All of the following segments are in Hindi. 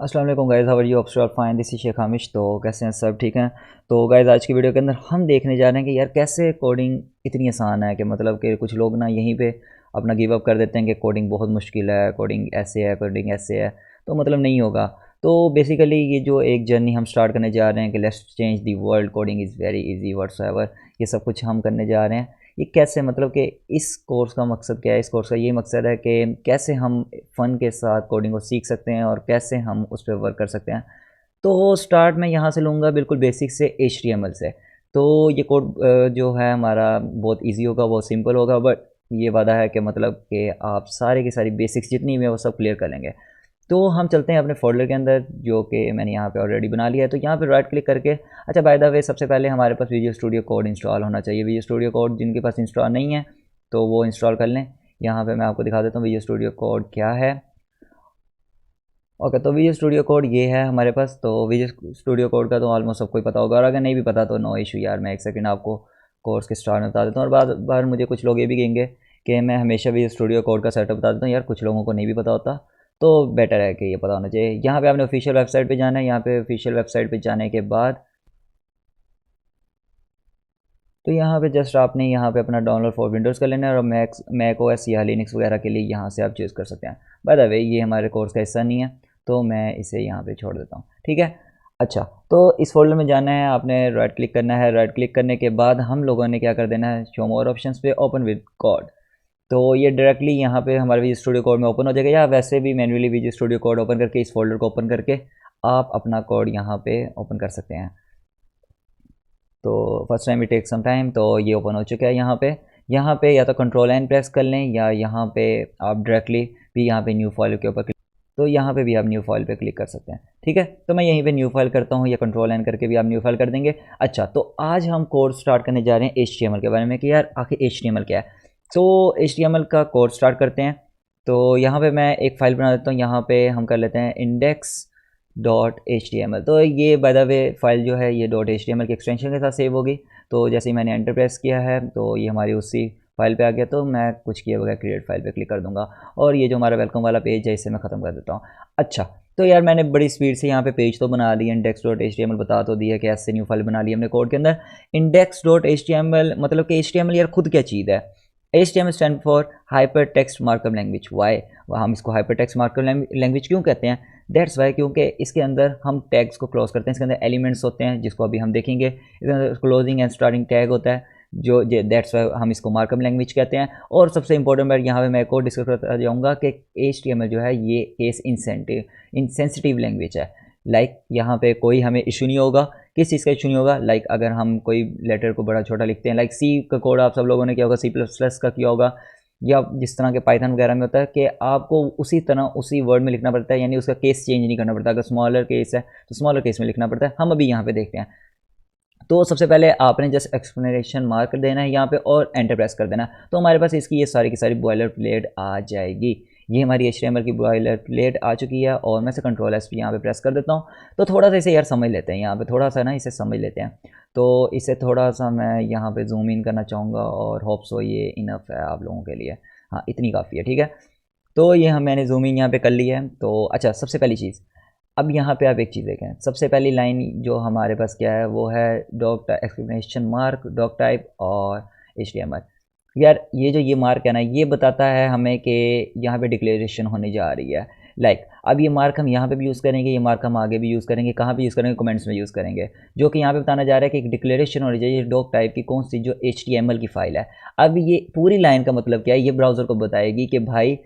अस्सलाम वालेकुम guys, how are you? Of fine, this is Sheikh Hamish. तो कैसे हैं सब? ठीक हैं। तो गाइस आज की वीडियो के अंदर हम देखने जा रहे हैं कि यार कैसे कोडिंग इतनी आसान है कि मतलब कि कुछ लोग ना यहीं पे अपना गिव अप कर देते हैं कि कोडिंग बहुत मुश्किल है, कोडिंग ऐसे है, कोडिंग ऐसे है, तो मतलब नहीं होगा। तो बेसिकली ये जो एक जर्नी हम स्टार्ट करने जा रहे हैं कि let's change the world, coding is very easy whatsoever, ये सब कुछ हम करने जा रहे हैं। ये कैसे, मतलब कि इस कोर्स का मकसद क्या है? इस कोर्स का ये मकसद है कि कैसे हम फ़न के साथ कोडिंग को सीख सकते हैं और कैसे हम उस पर वर्क कर सकते हैं। तो स्टार्ट मैं यहाँ से लूँगा बिल्कुल बेसिक से, HTML से। तो ये कोड जो है हमारा बहुत इजी होगा, बहुत सिंपल होगा, बट ये वादा है कि मतलब कि आप सारे की सारी बेसिक्स जितनी भी है वो सब क्लियर कर लेंगे। तो हम चलते हैं अपने फ़ोल्डर के अंदर, जो कि मैंने यहाँ पे ऑलरेडी बना लिया है। तो यहाँ पे राइट क्लिक करके, अच्छा बाय द वे सबसे पहले हमारे पास विजुअल स्टूडियो कोड इंस्टॉल होना चाहिए। विजुअल स्टूडियो कोड जिनके पास इंस्टॉल नहीं है तो वो इंस्टॉल कर लें। यहाँ पे मैं आपको दिखा देता हूँ विजुअल स्टूडियो कोड क्या है। ओके, तो विजुअल स्टूडियो कोड ये है हमारे पास। तो विजुअल स्टूडियो कोड का तो ऑलमोस्ट सबको ही पता होगा, और अगर नहीं भी पता तो नो इशू यार, मैं एक सेकंड आपको कोर्स के स्टार्ट में बता देता हूँ। और बार बार मुझे कुछ लोग ये भी कहेंगे कि मैं हमेशा विजुअल स्टूडियो कोड का सेटअप बता देता हूँ, यार कुछ लोगों को नहीं भी पता होता, तो बेटर है कि ये पता होना चाहिए। यहाँ पे आपने ऑफिशियल वेबसाइट पे जाना है। यहाँ पे ऑफिशियल वेबसाइट पे जाने के बाद तो यहाँ पे जस्ट आपने यहाँ पे अपना डाउनलोड फॉर विंडोज़ कर लेना है, और मैक ओएस या लिनक्स वगैरह के लिए यहाँ से आप चूज़ कर सकते हैं। बाय द वे ये हमारे कोर्स का हिस्सा नहीं है, तो मैं इसे यहाँ पे छोड़ देता हूँ, ठीक है। अच्छा, तो इस फोल्डर में जाना है, आपने राइट क्लिक करना है। राइट क्लिक करने के बाद हम लोगों ने क्या कर देना है, शो मोर ऑप्शंस पे ओपन विद कोड। तो ये डायरेक्टली यहाँ पे हमारे विजुअल स्टूडियो कोड में ओपन हो जाएगा, या वैसे भी manually visual studio code open करके इस फोल्डर को ओपन करके आप अपना कोड यहाँ पे ओपन कर सकते हैं। तो first time it take some time. तो ये ओपन हो चुका है। यहाँ पे या तो कंट्रोल एन प्रेस कर लें, या यहाँ पे आप डायरेक्टली भी यहाँ पे न्यू फाइल के ऊपर क्लिक, तो यहाँ पे भी आप न्यू फाइल पे क्लिक कर सकते हैं, ठीक है। तो मैं यहीं पे न्यू फाइल करता हूँ, या कंट्रोल एन करके भी आप न्यू फाइल कर देंगे। अच्छा, तो आज हम कोर्स स्टार्ट करने जा रहे हैं HTML के बारे में कि यार आखिर HTML क्या है। सो HTML का कोर्स स्टार्ट करते हैं। तो यहाँ पे मैं एक फ़ाइल बना देता हूँ। यहाँ पे हम कर लेते हैं index.html। तो ये बाय द वे फाइल जो है ये .html की एक्सटेंशन के साथ सेव होगी। तो जैसे ही मैंने एंटर प्रेस किया है तो ये हमारी उसी फाइल पे आ गया। तो मैं कुछ किए बगैर क्रिएट फाइल पे क्लिक कर दूंगा, और ये जो हमारा वेलकम वाला पेज है इसे मैं ख़त्म कर देता हूँ। अच्छा, तो यार मैंने बड़ी स्पीड से यहाँ पे पेज तो बना लिया, index.html बता तो दिया कि ऐसे न्यू फाइल बना ली हमने कोड के अंदर। index.html मतलब कि HTML यार खुद क्या चीज़ है। HTML stand for hyper text markup language. Why हम इसको हाइपर टेक्स्ट मार्कअप लैंग्वेज क्यों कहते हैं? दैट्स वाई क्योंकि इसके अंदर हम टैग्स को क्लोज करते हैं। इसके अंदर एलिमेंट्स होते हैं जिसको अभी हम देखेंगे। इसके अंदर क्लोजिंग एंड स्टार्टिंग टैग होता है, जो दैट्स वाई हम इसको मार्कअप लैंग्वेज कहते हैं। और सबसे इंपॉर्टेंट बात यहाँ पे मैं एक और डिस्कस करता जाऊँगा कि HTML जो है ये केस इंसेंसिटिव लैंग्वेज है। यहाँ पे कोई हमें इशू नहीं होगा। किस चीज़ का इशू नहीं होगा? अगर हम कोई लेटर को बड़ा छोटा लिखते हैं, सी का कोड आप सब लोगों ने किया होगा, C++ का किया होगा, या जिस तरह के पाइथन वगैरह में होता है कि आपको उसी तरह उसी वर्ड में लिखना पड़ता है, यानी उसका केस चेंज नहीं करना पड़ता। अगर स्मॉलर केस है तो स्मॉलर केस में लिखना पड़ता है। हम अभी यहाँ पे देखते हैं। तो सबसे पहले आपने जस्ट एक्सप्लेनेशन मार्क कर देना है यहाँ पे, और एंटर प्रेस कर देना है। तो हमारे पास इसकी ये सारी की सारी बॉयलर प्लेट आ जाएगी। ये हमारी HTML की बॉयलर प्लेट आ चुकी है, और मैं से कंट्रोल एस पे यहाँ पे प्रेस कर देता हूँ। तो थोड़ा सा इसे यार समझ लेते हैं, यहाँ पे थोड़ा सा ना इसे समझ लेते हैं। तो इसे थोड़ा सा मैं यहाँ पे जूम इन करना चाहूँगा, और होप सो ये इनफ है आप लोगों के लिए। हाँ, इतनी काफ़ी है, ठीक है। तो ये मैंने जूम इन यहाँ पे कर लिया है। तो अच्छा, सबसे पहली चीज़, अब यहाँ पे आप एक चीज़ देखें। सबसे पहली लाइन जो हमारे पास क्या है वो है doc exclamation mark, doc type और HTML। यार ये जो ये मार्क है ना, ये बताता है हमें कि यहाँ पे डिक्लेरेशन होने जा रही है। अब ये मार्क हम यहाँ पे भी यूज़ करेंगे, ये मार्क हम आगे भी यूज़ करेंगे। कहाँ पे यूज़ करेंगे? कमेंट्स में यूज़ करेंगे। जो कि यहाँ पे बताना जा रहा है कि एक डिक्लेरेशन होनी चाहिए डॉक टाइप की, कौन सी? जो HTML की फ़ाइल है। अब ये पूरी लाइन का मतलब क्या है? ये ब्राउज़र को बताएगी कि भाई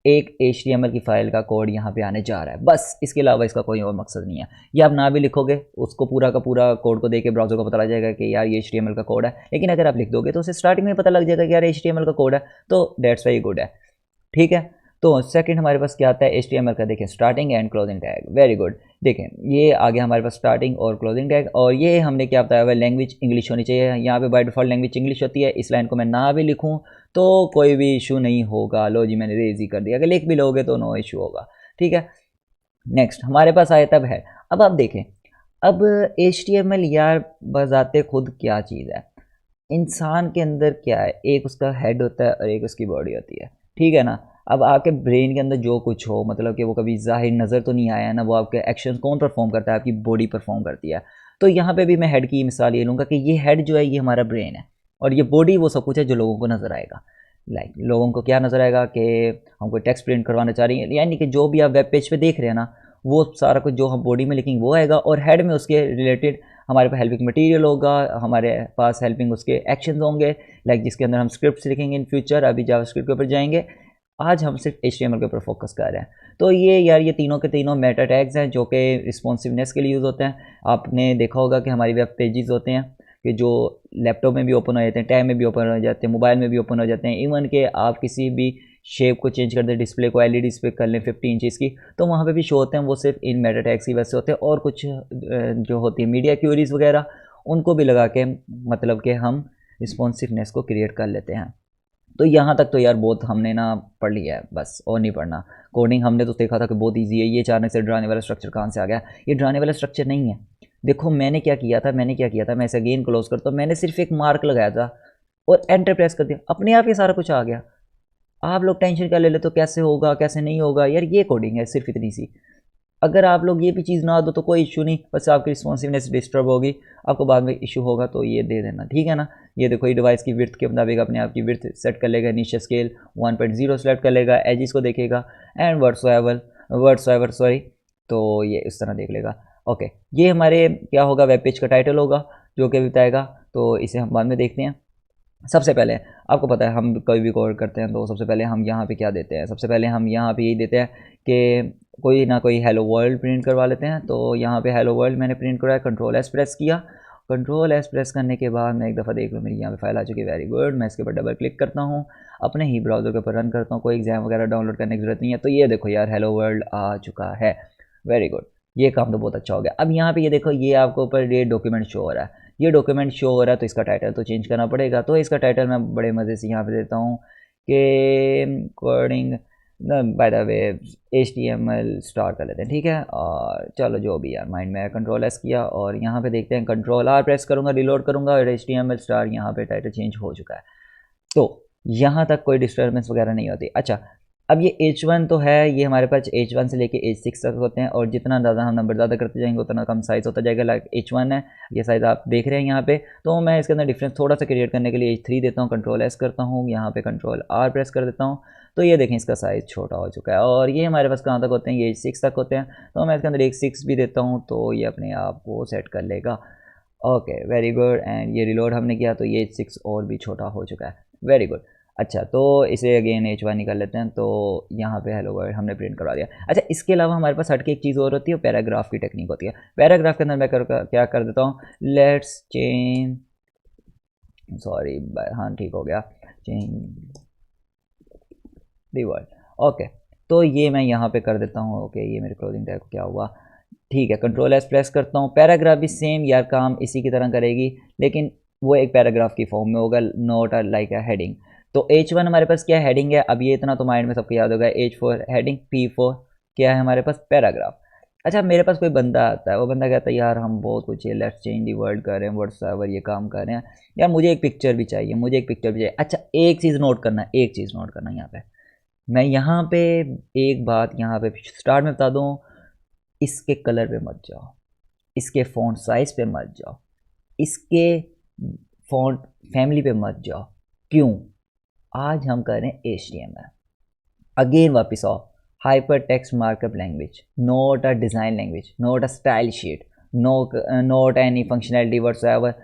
एक HTML की फ़ाइल का कोड यहाँ पे आने जा रहा है, बस। इसके अलावा इसका कोई और मकसद नहीं है। ये आप ना भी लिखोगे, उसको पूरा का पूरा कोड को देके ब्राउज़र को पता लग जाएगा कि यार ये HTML का कोड है। लेकिन अगर आप लिख दोगे तो उसे स्टार्टिंग में पता लग जाएगा कि यार HTML का कोड है, तो दैट्स वाई गुड है, ठीक है। तो सेकंड हमारे पास क्या आता है HTML का? देखें, starting and closing tag. Very good. देखें ये आ गया हमारे पास स्टार्टिंग और क्लोजिंग टैग, और ये हमने क्या बताया हुआ है? लैंग्वेज इंग्लिश होनी चाहिए। यहाँ पे बाय डिफॉल्ट लैंग्वेज इंग्लिश होती है। इस लाइन को मैं ना भी लिखूँ तो कोई भी इशू नहीं होगा। लो जी, मैंने रेज ही कर दिया। अगर लिख भी लोगे तो नो इशू होगा, ठीक है। नेक्स्ट हमारे पास आया तब है। अब आप देखें, अब HTML यार बजाते खुद क्या चीज़ है? इंसान के अंदर क्या है? एक उसका हेड होता है और एक उसकी बॉडी होती है, ठीक है ना। अब आपके ब्रेन के अंदर जो कुछ हो, मतलब कि वो कभी ज़ाहिर नज़र तो नहीं आया ना, वो आपके एक्शन कौन परफॉर्म करता है, आपकी बॉडी परफॉर्म करती है। तो यहाँ पे भी मैं हेड की मिसाल ये लूँगा कि ये हेड जो है ये हमारा ब्रेन है, और ये बॉडी वो सब कुछ है जो लोगों को नज़र आएगा। लाइक लोगों को क्या नज़र आएगा कि हम कोई टेक्स्ट प्रिंट करवाना चाह रही हैं, यानी कि जो भी आप वेब पेज पे देख रहे हैं ना, वो सारा कुछ जो हम बॉडी में लिखेंगे वो आएगा, और हेड में उसके रिलेटेड हमारे पास हेल्पिंग मटेरियल होगा, हमारे पास हेल्पिंग उसके एक्शंस होंगे, लाइक जिसके अंदर हम स्क्रिप्ट्स लिखेंगे इन फ्यूचर। अभी जावास्क्रिप्ट के ऊपर जाएंगे, आज हम सिर्फ HTML के ऊपर फोकस कर रहे हैं। तो ये यार ये तीनों के तीनों मेटा टैग्स हैं जो कि रिस्पॉन्सिवनेस के लिए यूज़ होते हैं। आपने देखा होगा कि हमारी वेब पेजेस होते हैं कि जो लैपटॉप में भी ओपन हो जाते हैं, टैब में भी ओपन हो जाते हैं, मोबाइल में भी ओपन हो जाते हैं, इवन के आप किसी भी शेप को चेंज कर दें, डिस्प्ले को LED डिस्प्ले कर लें 50 इंचज़ की, तो वहाँ पे भी शो होते हैं। वो सिर्फ इन मेटा टैग्स की वजह से होते हैं, और कुछ जो होती है मीडिया क्यूरीज वगैरह, उनको भी लगा के मतलब कि हम रिस्पॉन्सिवनेस को क्रिएट कर लेते हैं। तो यहाँ तक तो यार बहुत हमने ना पढ़ लिया है, बस और नहीं पढ़ना। कोडिंग हमने तो देखा था कि बहुत इजी है, ये अचानक से डराने वाला स्ट्रक्चर कहाँ से आ गया। ये डराने वाला स्ट्रक्चर नहीं है। देखो मैंने क्या किया था, मैं इसे अगेन क्लोज करता हूँ, मैंने सिर्फ एक मार्क लगाया था और एंटर प्रेस कर दिया, अपने आप ये सारा कुछ आ गया। आप लोग टेंशन क्या ले लेते हो, कैसे होगा कैसे नहीं होगा, यार ये कोडिंग है सिर्फ इतनी सी। अगर आप लोग ये भी चीज़ ना दो तो कोई इशू नहीं, बस आपकी रिस्पॉन्सिवनेस डिस्टर्ब होगी, आपको बाद में इशू होगा तो ये दे देना, ठीक है ना। ये देखो ये डिवाइस की विड्थ के मुताबिक अपने आप की विड्थ सेट कर लेगा, नीचे स्केल 1.0 सेलेक्ट कर लेगा, एजिस को देखेगा, एंड वर्ड्सएवर सॉरी, तो ये इस तरह देख लेगा। ओके, ये हमारे क्या होगा, वेब पेज का टाइटल होगा जो कि बताएगा, तो इसे हम बाद में देखते हैं। सबसे पहले आपको पता है हम कोई भी कोड करते हैं तो सबसे पहले हम यहाँ पे क्या देते हैं, सबसे पहले हम यहाँ पे यही देते हैं कि कोई ना कोई हेलो वर्ल्ड प्रिंट करवा लेते हैं। तो यहाँ पे हेलो वर्ल्ड मैंने प्रिंट कराया, Ctrl+S प्रेस किया। Ctrl+S प्रेस करने के बाद मैं एक दफ़ा देख लूँ मेरी यहाँ पे फाइल आ चुकी है, वेरी गुड। मैं इसके ऊपर डबल क्लिक करता हूँ, अपने ही ब्राउज़र के ऊपर रन करता हूँ, कोई एग्जाम वगैरह डाउनलोड करने की ज़रूरत नहीं है। तो ये देखो यार हेलो वर्ल्ड आ चुका है, वेरी गुड, ये काम तो बहुत अच्छा हो गया। अब यहाँ पे ये देखो ये आपको ऊपर ये डॉक्यूमेंट शो हो रहा है, ये डॉक्यूमेंट शो हो रहा है, तो इसका टाइटल तो चेंज करना पड़ेगा। तो इसका टाइटल मैं बड़े मज़े से यहाँ पे देता हूँ कि coding by the way HTML star कर लेते हैं, ठीक है। और चलो जो भी यार माइंड में Ctrl+S किया, और यहाँ पे देखते हैं Ctrl+R प्रेस करूँगा, रिलोड करूँगा, और HTML स्टार यहाँ पे टाइटल चेंज हो चुका है। तो यहाँ तक कोई डिस्टर्बेंस वगैरह नहीं होती। अच्छा, अब ये H1 तो है, ये हमारे पास H1 से लेके H6 तक होते हैं, और जितना ज़्यादा हम नंबर ज़्यादा करते जाएंगे उतना कम साइज़ होता जाएगा। लाइक H1 है, ये साइज़ आप देख रहे हैं यहाँ पे। तो मैं इसके अंदर डिफरेंस थोड़ा सा क्रिएट करने के लिए H3 देता हूँ, Ctrl+S करता हूँ, यहाँ पे Ctrl+R प्रेस कर देता हूँ, तो ये देखें इसका साइज़ छोटा हो चुका है। और ये हमारे पास कहाँ तक होते हैं, ये H6 तक होते हैं, तो मैं इसके अंदर H6 भी देता हूँ, तो ये अपने आप को सेट कर लेगा। ओके वेरी गुड, एंड ये रिलोड हमने किया तो ये H6 और भी छोटा हो चुका है, वेरी गुड। अच्छा, तो इसे अगेन H1 निकाल लेते हैं, तो यहाँ पे हेलो वर्ल्ड हमने प्रिंट करवा दिया। अच्छा, इसके अलावा हमारे पास हटके एक चीज़ और होती है, पैराग्राफ की टेक्निक होती है। पैराग्राफ के अंदर मैं क्या कर देता हूँ, लेट्स चेंज, सॉरी हाँ ठीक हो गया, चेंज दी वर्ड। ओके, तो ये मैं यहाँ पे कर देता हूँ। ओके, ये मेरे क्लोजिंग टैग को क्या हुआ, ठीक है। Ctrl+S प्रेस करता हूँ, पैराग्राफ भी सेम यार काम इसी की तरह करेगी, लेकिन वो एक पैराग्राफ की फॉर्म में होगा, नॉट लाइक अ हेडिंग। तो H1 हमारे पास क्या हेडिंग है, अब ये इतना तो माइंड में सबको याद होगा, H4 हेडिंग, P4 क्या है हमारे पास, पैराग्राफ। अच्छा, मेरे पास कोई बंदा आता है, वो बंदा कहता है यार हम बहुत कुछ है, लेट्स चेंज दी वर्ल्ड कर रहे हैं, व्हाट्सएवर ये काम कर रहे हैं, यार मुझे एक पिक्चर भी चाहिए, मुझे एक पिक्चर भी चाहिए। अच्छा, एक चीज़ नोट करना, एक चीज़ नोट करना यहाँ पे, मैं यहाँ पे एक बात यहाँ पे स्टार्ट में बता दूँ, इसके कलर पे मत जाओ, इसके फ़ॉन्ट साइज़ पे मत जाओ, इसके फ़ॉन्ट फैमिली पे मत जाओ। क्यों? आज हम कर रहे हैं HTML। अगेन वापस आओ, hyper text markup language, not a design language, not a style sheet, not any functionality whatsoever,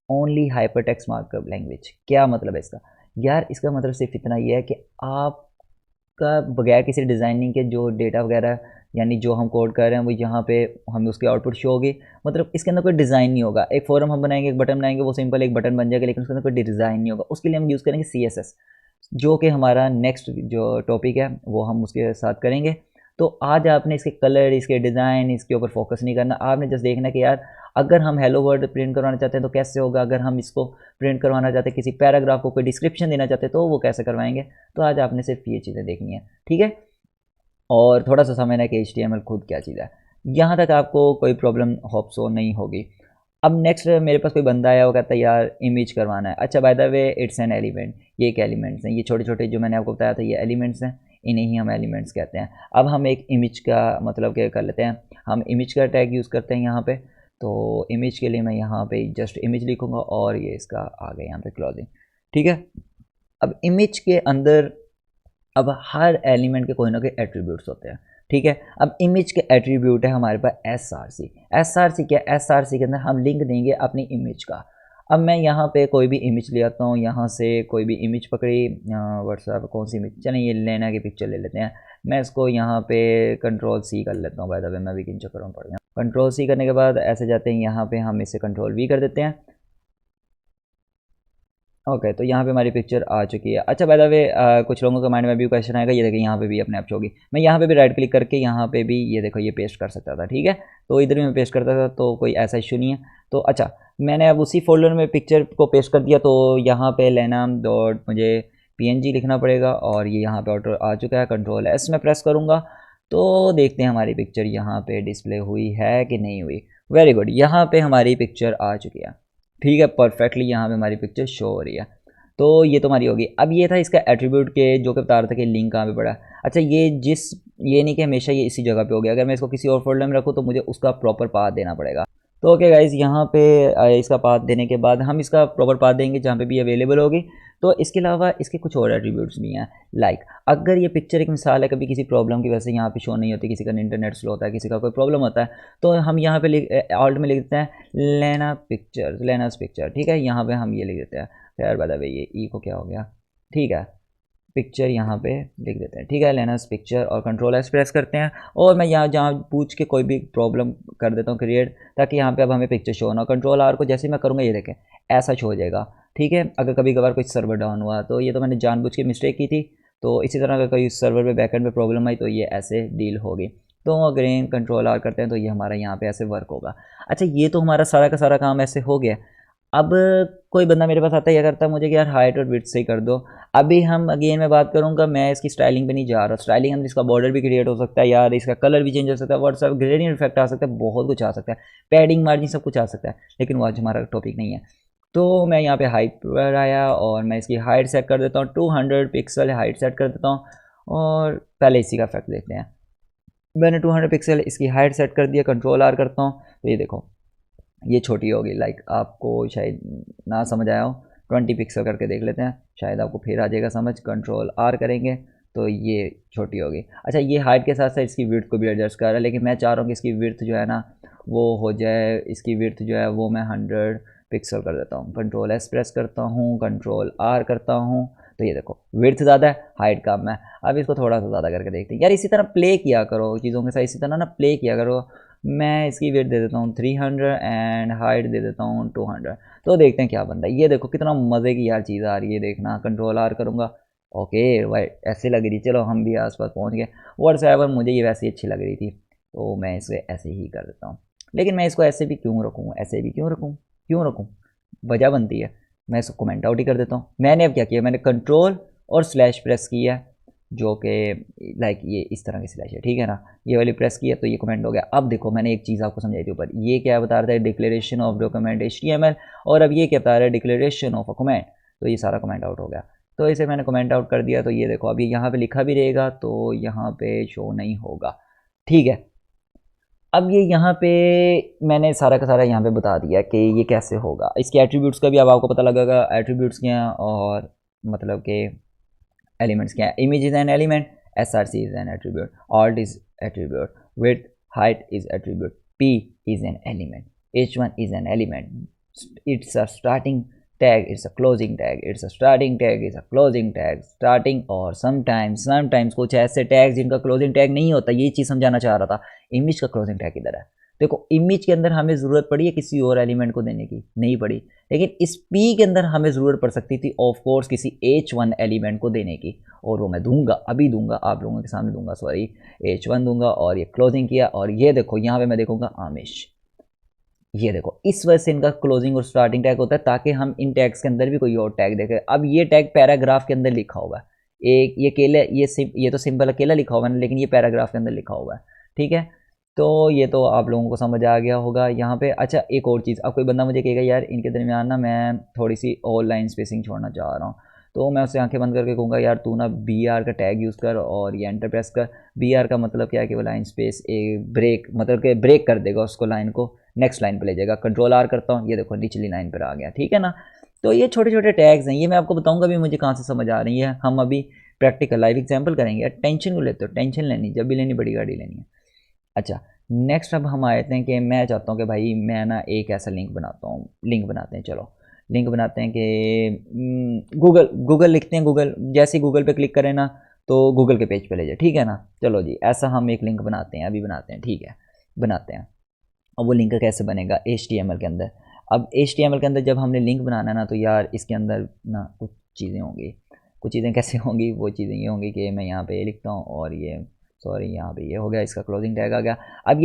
only hyper text markup language. क्या मतलब है इसका? यार इसका मतलब सिर्फ इतना ही है कि आपका बगैर किसी डिज़ाइनिंग के जो डेटा वगैरह, यानी जो हम कोड कर रहे हैं वो यहाँ पे हमें उसकी आउटपुट शो होगी। मतलब इसके अंदर कोई डिज़ाइन नहीं होगा। एक फॉर्म हम बनाएंगे, एक बटन बनाएंगे, वो सिंपल एक बटन बन जाएगा, लेकिन उसके अंदर कोई डिज़ाइन नहीं होगा। उसके लिए हम यूज़ करेंगे CSS, जो कि हमारा नेक्स्ट जो टॉपिक है वो हम उसके साथ करेंगे। तो आज आपने इसके कलर, इसके डिज़ाइन, इसके ऊपर फोकस नहीं करना। आपने जस्ट देखना कि यार अगर हम हेलो वर्ल्ड प्रिंट करवाना चाहते हैं तो कैसे होगा, अगर हम इसको प्रिंट करवाना चाहते हैं, किसी पैराग्राफ को कोई डिस्क्रिप्शन देना चाहते हैं तो वो कैसे करवाएंगे। तो आज आपने सिर्फ ये चीज़ें देखनी है, ठीक है। और थोड़ा सा समझना है कि HTML खुद क्या चीज़ है। यहाँ तक आपको कोई प्रॉब्लम होप सो नहीं होगी। अब नेक्स्ट मेरे पास कोई बंदा आया, वो कहता है यार इमेज करवाना है। अच्छा, by the way it's an element, ये एक एलिमेंट्स हैं, ये छोटे छोटे जो मैंने आपको बताया था ये एलिमेंट्स हैं। इन्हें ही हम एलिमेंट्स कहते हैं। अब हम एक इमेज का मतलब क्या कर लेते हैं, हम इमेज का टैग यूज़ करते हैं यहाँ पे। तो इमेज के लिए मैं यहाँ पे जस्ट इमेज लिखूँगा और ये इसका आ गया यहाँ पे क्लोजिंग, ठीक है। अब इमेज के अंदर अब हर एलिमेंट के कोई ना कोई एट्रीब्यूट्स होते हैं, ठीक है। अब इमेज के एट्रीब्यूट है हमारे पास SRC। SRC क्या, SRC के अंदर हम लिंक देंगे अपनी इमेज का। अब मैं यहाँ पे कोई भी इमेज ले आता हूँ, यहाँ से कोई भी इमेज पकड़ी, व्हाट्सएप कौन सी इमेज, चलें ये लेना की पिक्चर ले लेते हैं। मैं इसको यहाँ पे Ctrl+C कर लेता हूँ, बाय द वे मैं भी किन चक्करों में पड़ गया। Ctrl+C करने के बाद ऐसे जाते हैं, यहाँ पे हम इसे Ctrl+V कर देते हैं। ओके तो यहाँ पे हमारी पिक्चर आ चुकी है। अच्छा बाय द वे कुछ लोगों के माइंड में भी क्वेश्चन आएगा, ये देखिए यहाँ पे भी अपने आप होगी। मैं यहाँ पे भी राइट क्लिक करके यहाँ पे भी ये देखो ये पेस्ट कर सकता था, ठीक है। तो इधर भी मैं पेस्ट करता था, तो कोई ऐसा इशू नहीं है। तो अच्छा मैंने अब उसी फोल्डर में पिक्चर को पेस्ट कर दिया, तो यहाँ पे लेना डॉट मुझे PNG लिखना पड़ेगा और ये यहाँ पे ऑटो आ चुका है। Ctrl+S में प्रेस करूँगा तो देखते हैं हमारी पिक्चर यहाँ पे डिस्प्ले हुई है कि नहीं हुई। वेरी गुड, यहाँ पे हमारी पिक्चर आ चुकी है, ठीक है। परफेक्टली यहाँ पे हमारी पिक्चर शो हो रही है। तो ये तो हमारी होगी। अब ये था इसका एट्रीब्यूट के जो कि बता रहा था कि लिंक कहाँ पे पड़ा है। अच्छा ये नहीं कि हमेशा ये इसी जगह पे हो गया, अगर मैं इसको किसी और फोल्डर में रखूँ तो मुझे उसका प्रॉपर पाथ देना पड़ेगा। तो ओके गाइज, यहाँ पे इसका पाथ देने के बाद हम इसका प्रॉपर पाथ देंगे जहाँ पे भी अवेलेबल होगी। तो इसके अलावा इसके कुछ और एट्रीब्यूट्स भी हैं, लाइक अगर ये पिक्चर एक मिसाल है, कभी किसी प्रॉब्लम की वजह से यहाँ पे शो नहीं होती, किसी का इंटरनेट स्लो होता है, किसी का कोई प्रॉब्लम होता है, तो हम यहाँ पे ऑल्ट में लिख देते हैं लेनास पिक्चर, ठीक है। यहाँ पे हम ये लिख देते हैं, यार बता भाई ये ई को क्या हो गया, ठीक है। पिक्चर यहाँ पे लिख देते हैं, ठीक है, लेनास पिक्चर और Ctrl+S प्रेस करते हैं। और मैं यहाँ जहाँ पूछ के कोई भी प्रॉब्लम कर देता हूँ क्रिएट, ताकि यहाँ पे अब हमें पिक्चर शो ना। Ctrl+R को जैसे मैं करूँगा ये देखें ऐसा शो हो जाएगा, ठीक है। अगर कभी कभार कोई सर्वर डाउन हुआ तो ये तो मैंने जानबूझ के मिस्टेक की थी, तो इसी तरह अगर कोई सर्वर पे बैकएंड पे प्रॉब्लम आई तो ये ऐसे डील होगी। तो अगर Ctrl+R करते हैं तो ये हमारा यहाँ पे ऐसे वर्क होगा। अच्छा ये तो हमारा सारा का सारा काम ऐसे हो गया। अब कोई बंदा मेरे पास आता है, यह करता है मुझे कि यार हाइट और विड्थ से ही कर दो। अभी हम अगेन मैं बात करूँगा, मैं इसकी स्टाइलिंग पे नहीं जा रहा। स्टाइलिंग अंदर इसका बॉर्डर भी क्रिएट हो सकता है यार, इसका कलर भी चेंज हो सकता है, व्हाट्सएप ग्रेडियंट इफेक्ट आ सकता है, बहुत कुछ आ सकता है, पैडिंग मार्जिन सब कुछ आ सकता है, लेकिन वो आज हमारा टॉपिक नहीं है। तो मैं यहाँ पे हाइट पर आया और मैं इसकी हाइट सेट कर देता हूँ, 200 पिक्सल हाइट सेट कर देता हूँ। और पहले इसी का इफेक्ट देखते हैं। मैंने 200 पिक्सल इसकी हाइट सेट कर दिया, Ctrl+R करता हूँ तो ये देखो ये छोटी होगी, लाइक आपको शायद ना समझ आया हो, 20 पिक्सल करके देख लेते हैं, शायद आपको फिर आ जाएगा समझ। Ctrl+R करेंगे तो ये छोटी होगी। अच्छा ये हाइट के साथ साथ इसकी विड्थ को भी एडजस्ट कर रहा है, लेकिन मैं चाह रहा हूँ कि इसकी विड्थ जो है ना वो हो जाए, इसकी विड्थ जो है वो मैं 100 पिक्सल कर देता हूँ। Ctrl+S प्रेस करता हूँ, Ctrl+R करता हूँ, तो ये देखो विड्थ ज़्यादा है, हाइट कम है। अब इसको थोड़ा सा ज़्यादा करके देखते हैं यार, इसी तरह प्ले किया करो चीज़ों के साथ, इसी तरह ना प्ले किया करो। मैं इसकी वेट दे देता हूँ 300 एंड हाइट दे देता हूँ 200। तो देखते हैं क्या बनता है। ये देखो कितना मज़े की यार चीज़ आ रही है, देखना। Ctrl+R करूँगा, ओके भाई ऐसे लग रही, चलो हम भी आसपास पहुँच गए। व्हाट्सएप पर मुझे ये वैसे ही अच्छी लग रही थी तो मैं इसे ऐसे ही कर देता हूँ। लेकिन मैं इसको ऐसे भी क्यों रखूँ, ऐसे भी क्यों रखूँ, वजह बनती है। मैं इसको कमेंट आउट ही कर देता हूँ। मैंने अब क्या किया, मैंने कंट्रोल और स्लैश प्रेस किया, जो कि लाइक ये इस तरह की स्लैश है, ठीक है ना। ये वाली प्रेस किया तो ये कमेंट हो गया। अब देखो मैंने एक चीज़ आपको समझाई थी ऊपर, ये क्या बता रहा है, डिक्लेरेशन ऑफ डॉक्यूमेंट HTML, और अब ये क्या बता रहा है, डिक्लेरेशन ऑफ अ कमेंट। तो ये सारा कमेंट आउट हो गया, तो इसे मैंने कमेंट आउट कर दिया। तो ये देखो अभी यहाँ पे लिखा भी रहेगा तो यहाँ पे शो नहीं होगा, ठीक है। अब ये यहाँ पे मैंने सारा का सारा यहाँ पे बता दिया कि ये कैसे होगा। इसके एट्रीब्यूट्स का भी अब आपको पता लगेगा, एट्रीब्यूट्स क्या हैं और मतलब कि एलिमेंट्स क्या है। Image is an element, SRC is an attribute, alt is attribute, width height is attribute, P is an element, H1 is an element, it's a starting tag, it's a closing tag, it's a starting tag, it's a closing tag, starting और sometimes कुछ ऐसे टैग जिनका closing tag नहीं होता। ये चीज़ समझाना चाह रहा था। इमेज का closing tag इधर है, देखो इमेज के अंदर हमें ज़रूरत पड़ी है किसी और एलिमेंट को देने की, नहीं पड़ी, लेकिन इस P के अंदर हमें ज़रूरत पड़ सकती थी ऑफ कोर्स किसी H1 एलिमेंट को देने की, और वो मैं दूंगा, अभी दूंगा, आप लोगों के सामने दूंगा, सॉरी H1 दूंगा। और ये क्लोजिंग किया और ये देखो यहाँ पे मैं देखूंगा आमिश, ये देखो इस वजह से इनका क्लोजिंग और स्टार्टिंग टैग होता है ताकि हम इन टैग्स के अंदर भी कोई और टैग देखें। अब ये टैग पैराग्राफ के अंदर लिखा हुआ है, एक ये अकेले ये तो सिंपल अकेला लिखा हुआ है, लेकिन ये पैराग्राफ के अंदर लिखा हुआ है, ठीक है। तो ये तो आप लोगों को समझ आ गया होगा यहाँ पे। अच्छा एक और चीज़, अब कोई बंदा मुझे कहेगा यार इनके दरमियान ना मैं थोड़ी सी और लाइन स्पेसिंग छोड़ना चाह रहा हूँ, तो मैं उससे आंखें बंद करके कहूँगा यार तू ना BR का टैग यूज़ कर और ये एंटर प्रेस कर। BR का मतलब क्या है कि वो लाइन स्पेस ए ब्रेक, मतलब कि ब्रेक कर देगा उसको, लाइन को नेक्स्ट लाइन पर ले जाएगा। कंट्रोल R करता हूँ, ये देखो निचली लाइन पर आ गया, ठीक है ना। तो ये छोटे छोटे टैग्स हैं, ये मैं आपको बताऊँगा भी मुझे कहाँ से समझ आ रही है। हम अभी प्रैक्टिकल लाइव एग्जाम्पल करेंगे। टेंशन क्यों लेते हो, टेंशन लेनी जब भी लेनी बड़ी गाड़ी लेनी है। अच्छा नेक्स्ट अब हम आए थे कि मैं चाहता हूँ कि भाई मैं ना एक ऐसा लिंक बनाता हूँ, लिंक बनाते हैं, चलो लिंक बनाते हैं कि गूगल लिखते हैं। गूगल, जैसे गूगल पे क्लिक करें ना तो गूगल के पेज पे ले जाए, ठीक है ना। चलो जी ऐसा हम एक लिंक बनाते हैं, अभी बनाते हैं, ठीक है बनाते हैं। और वो लिंक कैसे बनेगा, HTML के अंदर। अब HTML के अंदर जब हमने लिंक बनाना है ना तो यार इसके अंदर ना कुछ चीज़ें होंगी। कुछ चीज़ें कैसे होंगी, वो चीज़ें ये होंगी कि मैं यहाँ पे ये लिखता हूँ और ये सॉरी यहाँ पे ये हो गया, इसका क्लोजिंग टैग आ गया। अब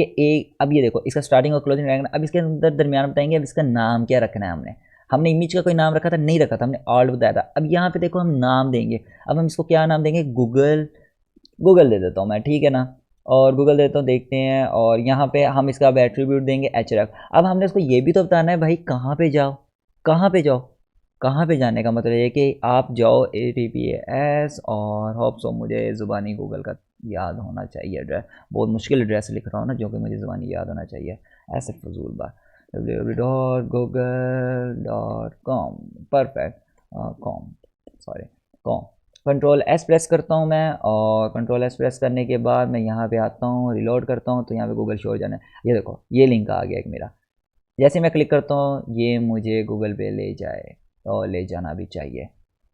ये देखो इसका स्टार्टिंग और क्लोजिंग टैग। अब इसके अंदर दरमियान बताएंगे अब इसका नाम क्या रखना है। हमने इमेज का कोई नाम रखा था, नहीं रखा था, हमने ऑल्ट बताया था। अब यहाँ पे देखो हम नाम देंगे। अब हम इसको क्या नाम देंगे, गूगल दे देता हूँ मैं, ठीक है ना। और गूगल देता हूँ, देखते हैं। और यहाँ पे हम इसका अब एट्रीब्यूट देंगे href। अब हमने इसको ये भी तो बताना है भाई कहाँ पे जाओ, कहाँ पे जाओ। कहाँ पे जाने का मतलब ये कि आप जाओ ATPAS और होप सो मुझे ज़ुबानी गूगल का याद होना चाहिए एड्रेस। बहुत मुश्किल एड्रेस लिख रहा हूँ ना, जो कि मुझे ज़ुबानी याद होना चाहिए, ऐसे फजूल बात। www.google.com perfect com sorry com. Ctrl+S press करता हूँ मैं, और Ctrl+S प्रेस करने के बाद मैं यहाँ पे आता हूँ, रिलोड करता हूँ, तो यहाँ पे गूगल शो हो जाना है। ये देखो ये लिंक आ गया एक मेरा। जैसे मैं क्लिक करता हूँ ये मुझे गूगल पे ले जाए, और ले जाना भी चाहिए।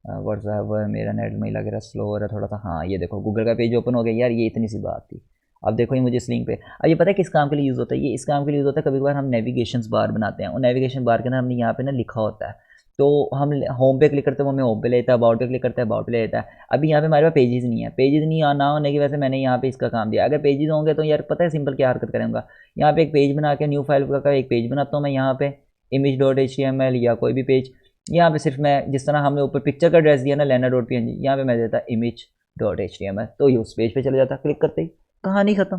व्हाट्सएप मेरा नेट में लग रहा स्लो हो रहा है थोड़ा सा। हाँ ये देखो गूगल का पेज ओपन हो गया यार, ये इतनी सी बात थी। अब देखो ये मुझे इस लिंक पे। अब ये पता है किस काम के लिए यूज़ होता है, ये इस काम के लिए यूज़ होता है कभी कभार हम नेविगेशन बार बनाते हैं, और नेविगेशन बार के अंदर हमने यहाँ पे ना लिखा होता है, तो हम होम पे क्लिक करते हैं वो हमें होम पे लेता है, अबाउट पे क्लिक करते हैं अबाउट पे ले लेता है। अभी यहाँ पे हमारे पास पेजेस नहीं है, पेजेस नहीं ना होने की वजह से मैंने यहाँ पे इसका काम दिया। अगर पेजेस होंगे तो यार पता है सिंपल क्या हरकत करूँगा, यहाँ पे एक पेज बना के न्यू फाइल का एक पेज बनाता हूँ मैं यहाँ पे image.html या कोई भी पेज। यहाँ पे सिर्फ मैं जिस तरह हमने ऊपर पिक्चर का एड्रेस दिया ना learner.png, यहाँ पे मैं देता image.html, तो ये उस पेज पे चले जाता। क्लिक करते ही कहानी खत्म,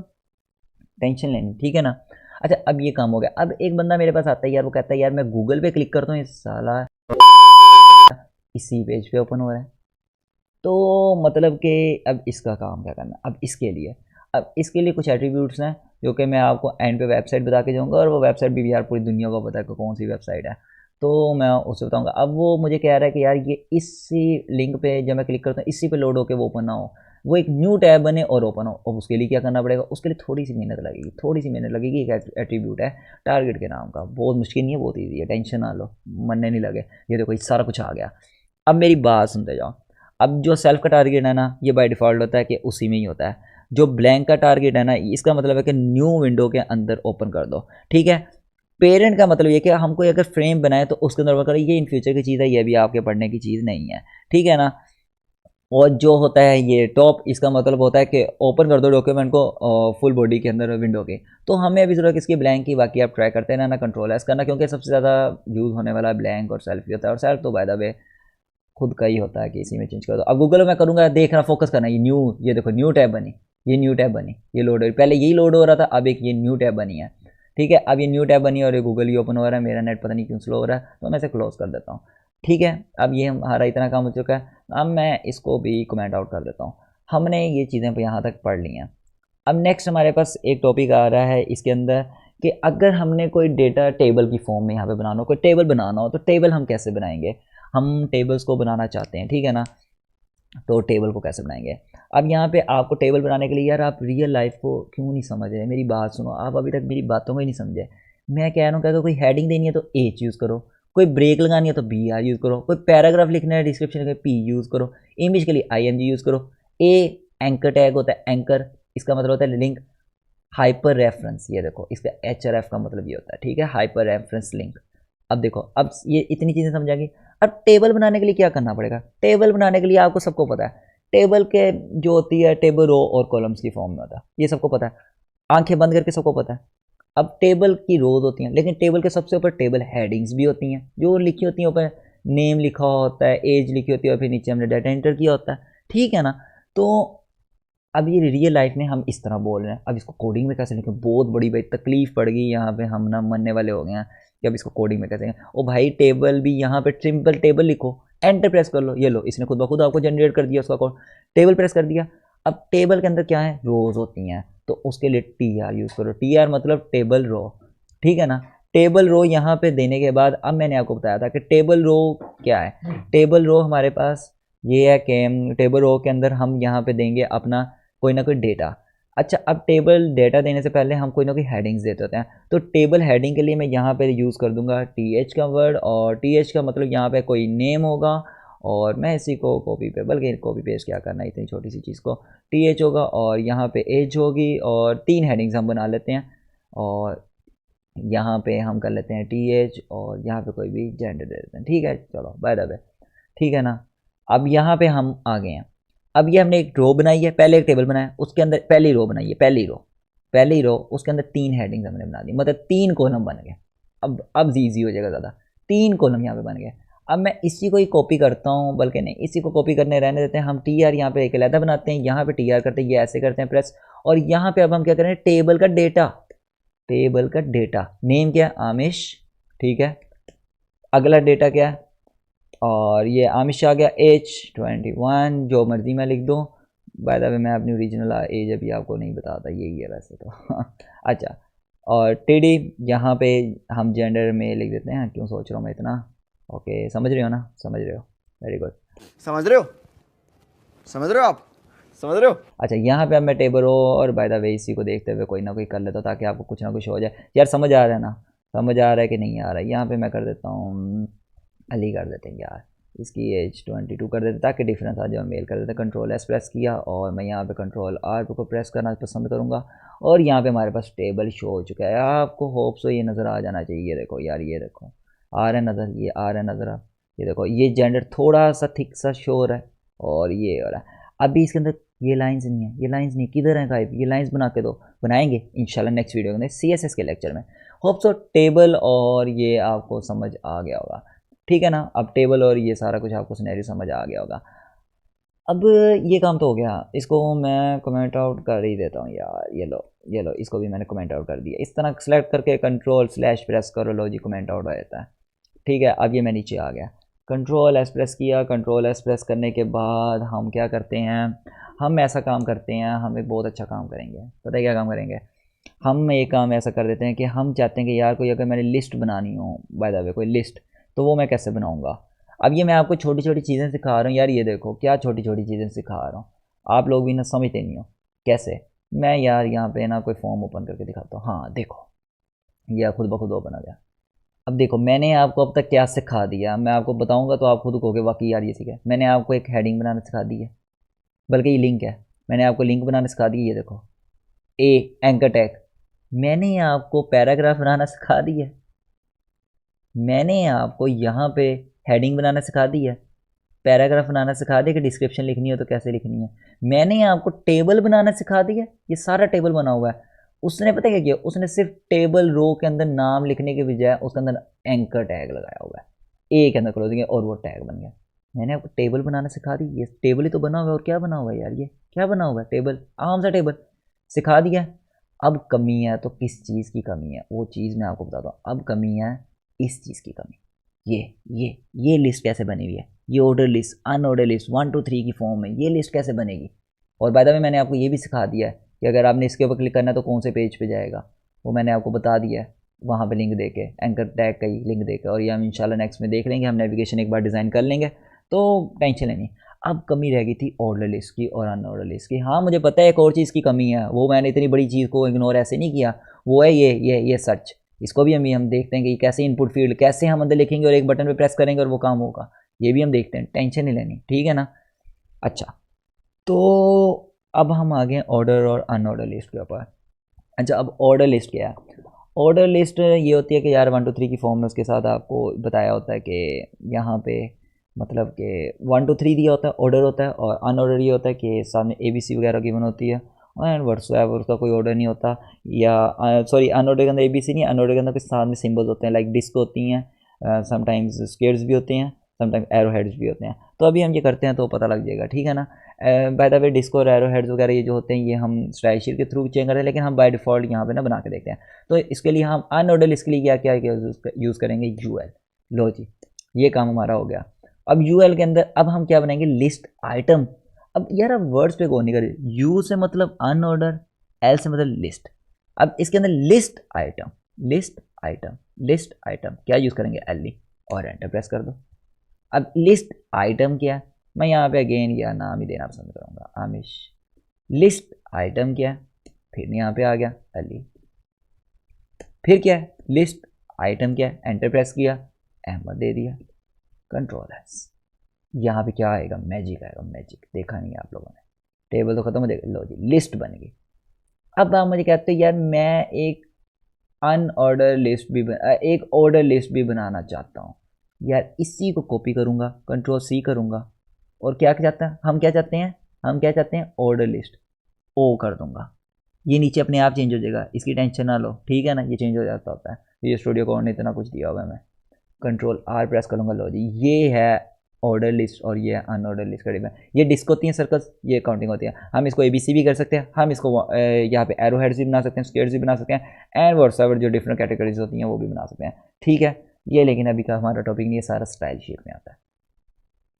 टेंशन लेनी, ठीक है ना। अच्छा अब ये काम हो गया। अब एक बंदा मेरे पास आता है यार, वो कहता है यार मैं गूगल पे क्लिक करता हूँ, इस साला इसी पेज पे ओपन हो रहा है। तो मतलब कि अब इसका काम क्या करना, अब इसके लिए कुछ एट्रीब्यूट्स हैं जो कि मैं आपको एंड पे वेबसाइट बता के जाऊँगा, और वो वेबसाइट भी यार पूरी दुनिया को पता है कि कौन सी वेबसाइट है, तो मैं उससे बताऊँगा। अब वो मुझे कह रहा है कि यार ये इसी लिंक पे जब मैं क्लिक करता हूँ इसी पे लोड होकर वो ओपन ना हो, वो एक न्यू टैब बने और ओपन हो। और उसके लिए क्या करना पड़ेगा, उसके लिए थोड़ी सी मेहनत लगेगी। एक एट्रीब्यूट है टारगेट के नाम का, बहुत मुश्किल नहीं है, बहुत ईजी है, टेंशन ना लो, मनने नहीं लगे। ये देखो ये सारा कुछ आ गया। अब मेरी बात सुनते जाओ। अब जो सेल्फ का टारगेट है ना ये बाय डिफ़ॉल्ट होता है कि उसी में ही होता है। जो ब्लैंक का टारगेट है ना इसका मतलब है कि न्यू विंडो के अंदर ओपन कर दो, ठीक है। पेरेंट का मतलब ये कि हम कोई अगर फ्रेम बनाए तो उसके अंदर ओपन करें, ये इन फ्यूचर की चीज़ है, ये भी आपके पढ़ने की चीज़ नहीं है, ठीक है ना। और जो होता है ये टॉप, इसका मतलब होता है कि ओपन कर दो डॉक्यूमेंट को फुल बॉडी के अंदर विंडो के। तो हमें अभी ज़रूरत इसकी ब्लैंक की, बाकी आप ट्राई करते हैं ना Ctrl+S करना, क्योंकि सबसे ज़्यादा यूज़ होने वाला ब्लैंक और सेल्फ ही होता है। और सेल्फ तो बाय द वे खुद का ही होता है कि इसी में चेंज कर दो। अब गूगल में मैं करूँगा, देखना फोकस करना, ये देखो न्यू टैब बनी, ये न्यू टैब बनी, ये लोड हो, पहले यही लोड हो रहा था, अब एक ये न्यू टैब बनी है, ठीक है। अब ये न्यू टैब बनी और ये गूगल ही ओपन हो रहा है, मेरा नेट पता नहीं क्यों स्लो हो रहा है, तो मैं इसे क्लोज कर देता हूँ, ठीक है। अब ये हमारा इतना काम हो चुका है, अब मैं इसको भी कमेंट आउट कर देता हूँ। हमने ये चीज़ें यहाँ तक पढ़ ली हैं। अब नेक्स्ट हमारे पास एक टॉपिक आ रहा है इसके अंदर कि अगर हमने कोई डेटा टेबल की फॉर्म में यहाँ पे बनाना हो, कोई टेबल बनाना हो, तो टेबल हम कैसे बनाएंगे। हम टेबल्स को बनाना चाहते हैं, ठीक है ना, तो टेबल को कैसे बनाएंगे। अब यहाँ पे आपको टेबल बनाने के लिए यार आप रियल लाइफ को क्यों नहीं समझ रहे, मेरी बात सुनो, आप अभी तक मेरी बातों को ही नहीं समझे। मैं कह रहा हूँ कि अगर कोई हेडिंग देनी है तो H यूज़ करो, कोई ब्रेक लगानी है तो BR यूज़ करो, कोई पैराग्राफ लिखना है डिस्क्रिप्शन के P यूज़ करो, इमेज के लिए IMG यूज़ करो। A एंकर टैग होता है, एंकर इसका मतलब होता है लिंक। हाइपर रेफरेंस, ये देखो इसका HRF का मतलब ये होता है, ठीक है, हाइपर रेफरेंस लिंक। अब देखो अब ये इतनी चीज़ें समझ आ गई। अब टेबल बनाने के लिए क्या करना पड़ेगा, टेबल बनाने के लिए आपको सबको पता है टेबल के जो होती है टेबल रो और कॉलम्स की फॉर्म में होता है, ये सबको पता है, आंखें बंद करके सबको पता है। अब टेबल की रोज होती हैं, लेकिन टेबल के सबसे ऊपर टेबल हेडिंग्स भी होती हैं जो लिखी होती हैं, ऊपर नेम लिखा होता है, एज लिखी होती है, और फिर नीचे हमने डाटा एंटर किया होता है, ठीक है ना। तो अब ये रियल लाइफ में हम इस तरह बोल रहे हैं, अब इसको कोडिंग में कैसे लिखें, बहुत बड़ी भाई तकलीफ पड़ गई यहाँ पे, हम ना मरने वाले हो गए हैं कि अब इसको कोडिंग में कैसे। ओ भाई टेबल भी यहाँ पे सिंपल टेबल लिखो, एंटर प्रेस कर लो, ये लो इसने खुद ब खुद आपको जनरेट कर दिया उसका कोड। टेबल प्रेस कर दिया। अब टेबल के अंदर क्या है, रोज होती हैं, तो उसके लिए TR यूज़ करो। TR मतलब टेबल रो, ठीक है ना। टेबल रो यहाँ पे देने के बाद अब मैंने आपको बताया था कि टेबल रो क्या है। टेबल रो हमारे पास ये है कि टेबल रो के अंदर हम यहाँ पे देंगे अपना कोई ना कोई डेटा। अच्छा, अब टेबल डेटा देने से पहले हम कोई ना कोई हेडिंग्स देते होते हैं, तो टेबल हेडिंग के लिए मैं यहाँ पे यूज़ कर दूंगा TH का वर्ड, और TH का मतलब यहाँ पे कोई नेम होगा, और मैं इसी को कॉपी पे, बल्कि कॉपी पेस्ट क्या करना है इतनी छोटी सी चीज़ को, TH होगा और यहाँ पे एज होगी, और 3 हेडिंग्स हम बना लेते हैं, और यहाँ पे हम कर लेते हैं TH, और यहाँ पे कोई भी जेंडर दे देते हैं, ठीक है। चलो बाय द वे, ठीक है ना। अब यहाँ पे हम आ गए हैं। अब ये हमने एक रो बनाई है, पहले एक टेबल बनाया, उसके अंदर पहली रो बनाई है, पहली रो उसके अंदर 3 हेडिंग्स हमने बना दी, मतलब 3 कॉलम बन गए। अब ईजी हो जाएगा ज़्यादा, 3 कॉलम यहाँ पे बन गए। अब मैं इसी को ही कॉपी करता हूँ, बल्कि नहीं, इसी को कॉपी करने रहने देते हैं, हम TR यहाँ पे एक अलहदा बनाते हैं, यहाँ पे TR करते हैं, ये ऐसे करते हैं प्रेस, और यहाँ पे अब हम क्या करें, टेबल का डेटा, नेम क्या है, आमिश, ठीक है। अगला डेटा क्या है, और ये आमिश आ गया, H21, जो मर्जी मैं लिख दूँ। बाय द वे मैं अपनी ओरिजिनल एज अभी आपको नहीं बताता, यही है वैसे तो अच्छा, और TD यहाँ पे हम जेंडर में लिख देते हैं, क्यों सोच रहा हूँ मैं इतना। ओके, समझ रहे हो ना, समझ रहे हो, वेरी गुड, समझ रहे हो, समझ रहे हो आप, समझ रहे हो। अच्छा, यहाँ पे अब मैं टेबल हो, और बाय द वे इसी को देखते हुए कोई ना कोई कर लेता हूँ ताकि आपको कुछ ना कुछ हो जाए। यार समझ आ रहा है ना, समझ आ रहा है कि नहीं आ रहा है। यहाँ पे मैं कर देता हूँ अली कर देते हैं यार, इसकी एज 22 कर देते ताकि डिफरेंस आ जाए। मेल कर देते, Ctrl+S प्रेस किया, और मैं यहाँ पे Ctrl+R को प्रेस करना पसंद करूँगा, और यहाँ पे हमारे पास टेबल शो हो चुका है। आपको होप सो ये नज़र आ जाना चाहिए, ये देखो यार, ये देखो आ रहा है नज़र, ये आ रहा है नज़र, ये देखो, ये जेंडर थोड़ा सा थिक सा शो हो रहा है, और ये हो रहा है। अभी इसके अंदर ये लाइंस नहीं है, ये लाइंस नहीं, किधर है गायब, ये लाइंस बना के दो, बनाएंगे इंशाल्लाह नेक्स्ट वीडियो में CSS के लेक्चर में। होप सो टेबल और ये आपको समझ आ गया होगा, ठीक है ना। अब टेबल और ये सारा कुछ आपको सिनेरियो समझ आ गया होगा। अब ये काम तो हो गया, इसको मैं कमेंट आउट कर ही देता हूँ यार, ये लो इसको भी मैंने कमेंट आउट कर दिया। इस तरह सेलेक्ट करके Ctrl/ प्रेस करो, लो जी कमेंट आउट हो जाता है, ठीक है। अब ये मैं नीचे आ गया, Ctrl+S प्रेस किया, Ctrl+S प्रेस करने के बाद हम क्या करते हैं, हम ऐसा काम करते हैं, हम एक बहुत अच्छा काम करेंगे, पता है क्या काम करेंगे। हम एक काम ऐसा कर देते हैं कि हम चाहते हैं कि यार कोई अगर मैंने लिस्ट बनानी हो, बाय द वे कोई लिस्ट, तो वो मैं कैसे बनाऊंगा। अब ये मैं आपको छोटी छोटी चीज़ें सिखा रहा हूँ यार, ये देखो क्या छोटी छोटी चीज़ें सिखा रहा हूँ, आप लोग भी ना समझते नहीं हो कैसे। मैं यार यहाँ पे ना कोई फॉर्म ओपन करके दिखाता हूँ, हाँ देखो, यह खुद ब खुद ओपन हो गया। अब देखो मैंने आपको अब तक क्या सिखा दिया, मैं आपको बताऊंगा तो आप खुद कहोगे वाकई यार ये सीखा है। मैंने आपको एक हेडिंग बनाना सिखा दी है, बल्कि ये लिंक है, मैंने आपको लिंक बनाना सिखा दी है, ये देखो ए एंकर टैग। मैंने आपको पैराग्राफ बनाना सिखा दी है, मैंने आपको यहाँ पे हेडिंग बनाना सिखा दी है, पैराग्राफ बनाना सिखा दिया कि डिस्क्रिप्शन लिखनी हो तो कैसे लिखनी है। मैंने आपको टेबल बनाना सिखा दिया, ये सारा टेबल बना हुआ है। उसने पता क्या किया, उसने सिर्फ टेबल रो के अंदर नाम लिखने के बजाय उसके अंदर एंकर टैग लगाया हुआ है, ए के अंदर क्लोजिंग है, और वो टैग बन गया। मैंने आपको टेबल बनाना सिखा दी, ये टेबल ही तो बना हुआ है, और क्या बना हुआ है यार, ये क्या बना हुआ है, टेबल, आराम सा टेबल सिखा दिया। अब कमी है तो किस चीज़ की कमी है, वो चीज़ मैं आपको बताता हूँ। अब कमी है इस चीज़ की कमी, ये लिस्ट कैसे बनी हुई है, ये ऑर्डर लिस्ट, अनऑर्डर लिस्ट, 1 2 3 की फॉर्म में ये लिस्ट कैसे बनेगी। और बाय द वे मैंने आपको ये भी सिखा दिया है कि अगर आपने इसके ऊपर क्लिक करना है तो कौन से पेज पे जाएगा, वो मैंने आपको बता दिया है, वहाँ पे लिंक देके, एंकर टैग का ही लिंक देकर। और ये हम इंशाल्लाह नेक्स्ट में देख लेंगे, हम नेविगेशन एक बार डिज़ाइन कर लेंगे, तो टेंशन लेनी। अब कमी रह गई थी ऑर्डर लिस्ट की और अनऑर्डर लिस्ट की। हाँ मुझे पता है एक और चीज़ की कमी है, वो मैंने इतनी बड़ी चीज़ को इग्नोर ऐसे नहीं किया, वो है ये सर्च। इसको भी हम देखते हैं कि कैसे इनपुट फील्ड कैसे हम अंदर लिखेंगे और एक बटन पे प्रेस करेंगे और वो काम होगा, ये भी हम देखते हैं, टेंशन नहीं लेनी, ठीक है ना। अच्छा, तो अब हम आ गए ऑर्डर और अनऑर्डर लिस्ट के ऊपर। अच्छा, अब ऑर्डर लिस्ट क्या है। ऑर्डर लिस्ट ये होती है कि यार 1 2 3 की फॉर्म में उसके साथ आपको बताया होता है कि यहाँ पे मतलब कि 1 2 3 दिया होता है, ऑर्डर होता है, और अनऑर्डर ये होता है कि सामने ABC वगैरह गिवन होती है, एंड व्हाट्सएवर उसका कोई ऑर्डर नहीं होता। या सॉरी, अनऑर्डर के अंदर ABC नहीं, अनऑर्डर के अंदर कुछ सामने सिंबल्स होते हैं, लाइक डिस्क होती हैं, समटाइम्स स्क्वेयर्स भी होते हैं, समटाइम्स एरो हेड्स भी होते हैं। तो अभी हम ये करते हैं तो पता लग जाएगा, ठीक है ना। बाय द वे डिस्क और एरो हेड्स वगैरह ये जो होते हैं ये हम स्टाइल शीट के थ्रू चेंज करते हैं, लेकिन हम बाय डिफ़ॉल्ट यहाँ पे ना बना के देखते हैं। तो इसके लिए हम अनऑर्डर लिस्ट के लिए क्या क्या यूज़ करेंगे, UL। लो जी, ये काम हमारा हो गया। अब यूएल के अंदर अब हम क्या बनाएंगे, लिस्ट आइटम। अब यार अब वर्ड्स पे कौन नहीं करे, यू से मतलब अनऑर्डर, एल से मतलब लिस्ट। अब इसके अंदर list item, list item, list item क्या यूज़ करेंगे, एल और एंटर प्रेस कर दो। अब लिस्ट आइटम क्या है, मैं यहाँ पे अगेन या नाम ही देना पसंद करूँगा, आमिश। लिस्ट आइटम क्या है, फिर यहाँ पे आ गया एल, फिर क्या है लिस्ट आइटम क्या है, एंटर प्रेस किया, अहमद दे दिया, कंट्रोल एस। यहाँ पे क्या आएगा, मैजिक आएगा, मैजिक देखा नहीं आप लोगों ने, टेबल तो खत्म हो जाएगा, लो जी लिस्ट बन गई। अब आप मुझे कहते हैं यार मैं एक अनऑर्डर लिस्ट भी एक ऑर्डर लिस्ट भी बनाना चाहता हूँ, यार इसी को कॉपी करूँगा, कंट्रोल सी करूँगा, और क्या चाहते हैं हम, क्या चाहते हैं हम, क्या चाहते हैं ऑर्डर लिस्ट, ओ कर दूंगा, ये नीचे अपने आप चेंज हो जाएगा, इसकी टेंशन ना लो, ठीक है ना, ये चेंज हो जाता होता है, ये स्टूडियो कोड ने इतना कुछ दिया हुआ है। मैं कंट्रोल आर प्रेस करूँगा, लो जी ये है ऑर्डर लिस्ट और ये अनऑर्डर लिस्ट करीब है। ये डिस्क होती है सर्कल्स, ये काउंटिंग होती है। हम इसको ABC भी कर सकते हैं, हम इसको यहाँ पे एरो हेड्स भी बना सकते हैं, स्क्वायर्स भी बना सकते हैं, एंड व्हाट्सएवर जो डिफरेंट कैटेगरीज होती हैं वो भी बना सकते हैं, ठीक है। ये लेकिन अभी का हमारा टॉपिक नहीं है, सारा स्टाइल शीट में आता है।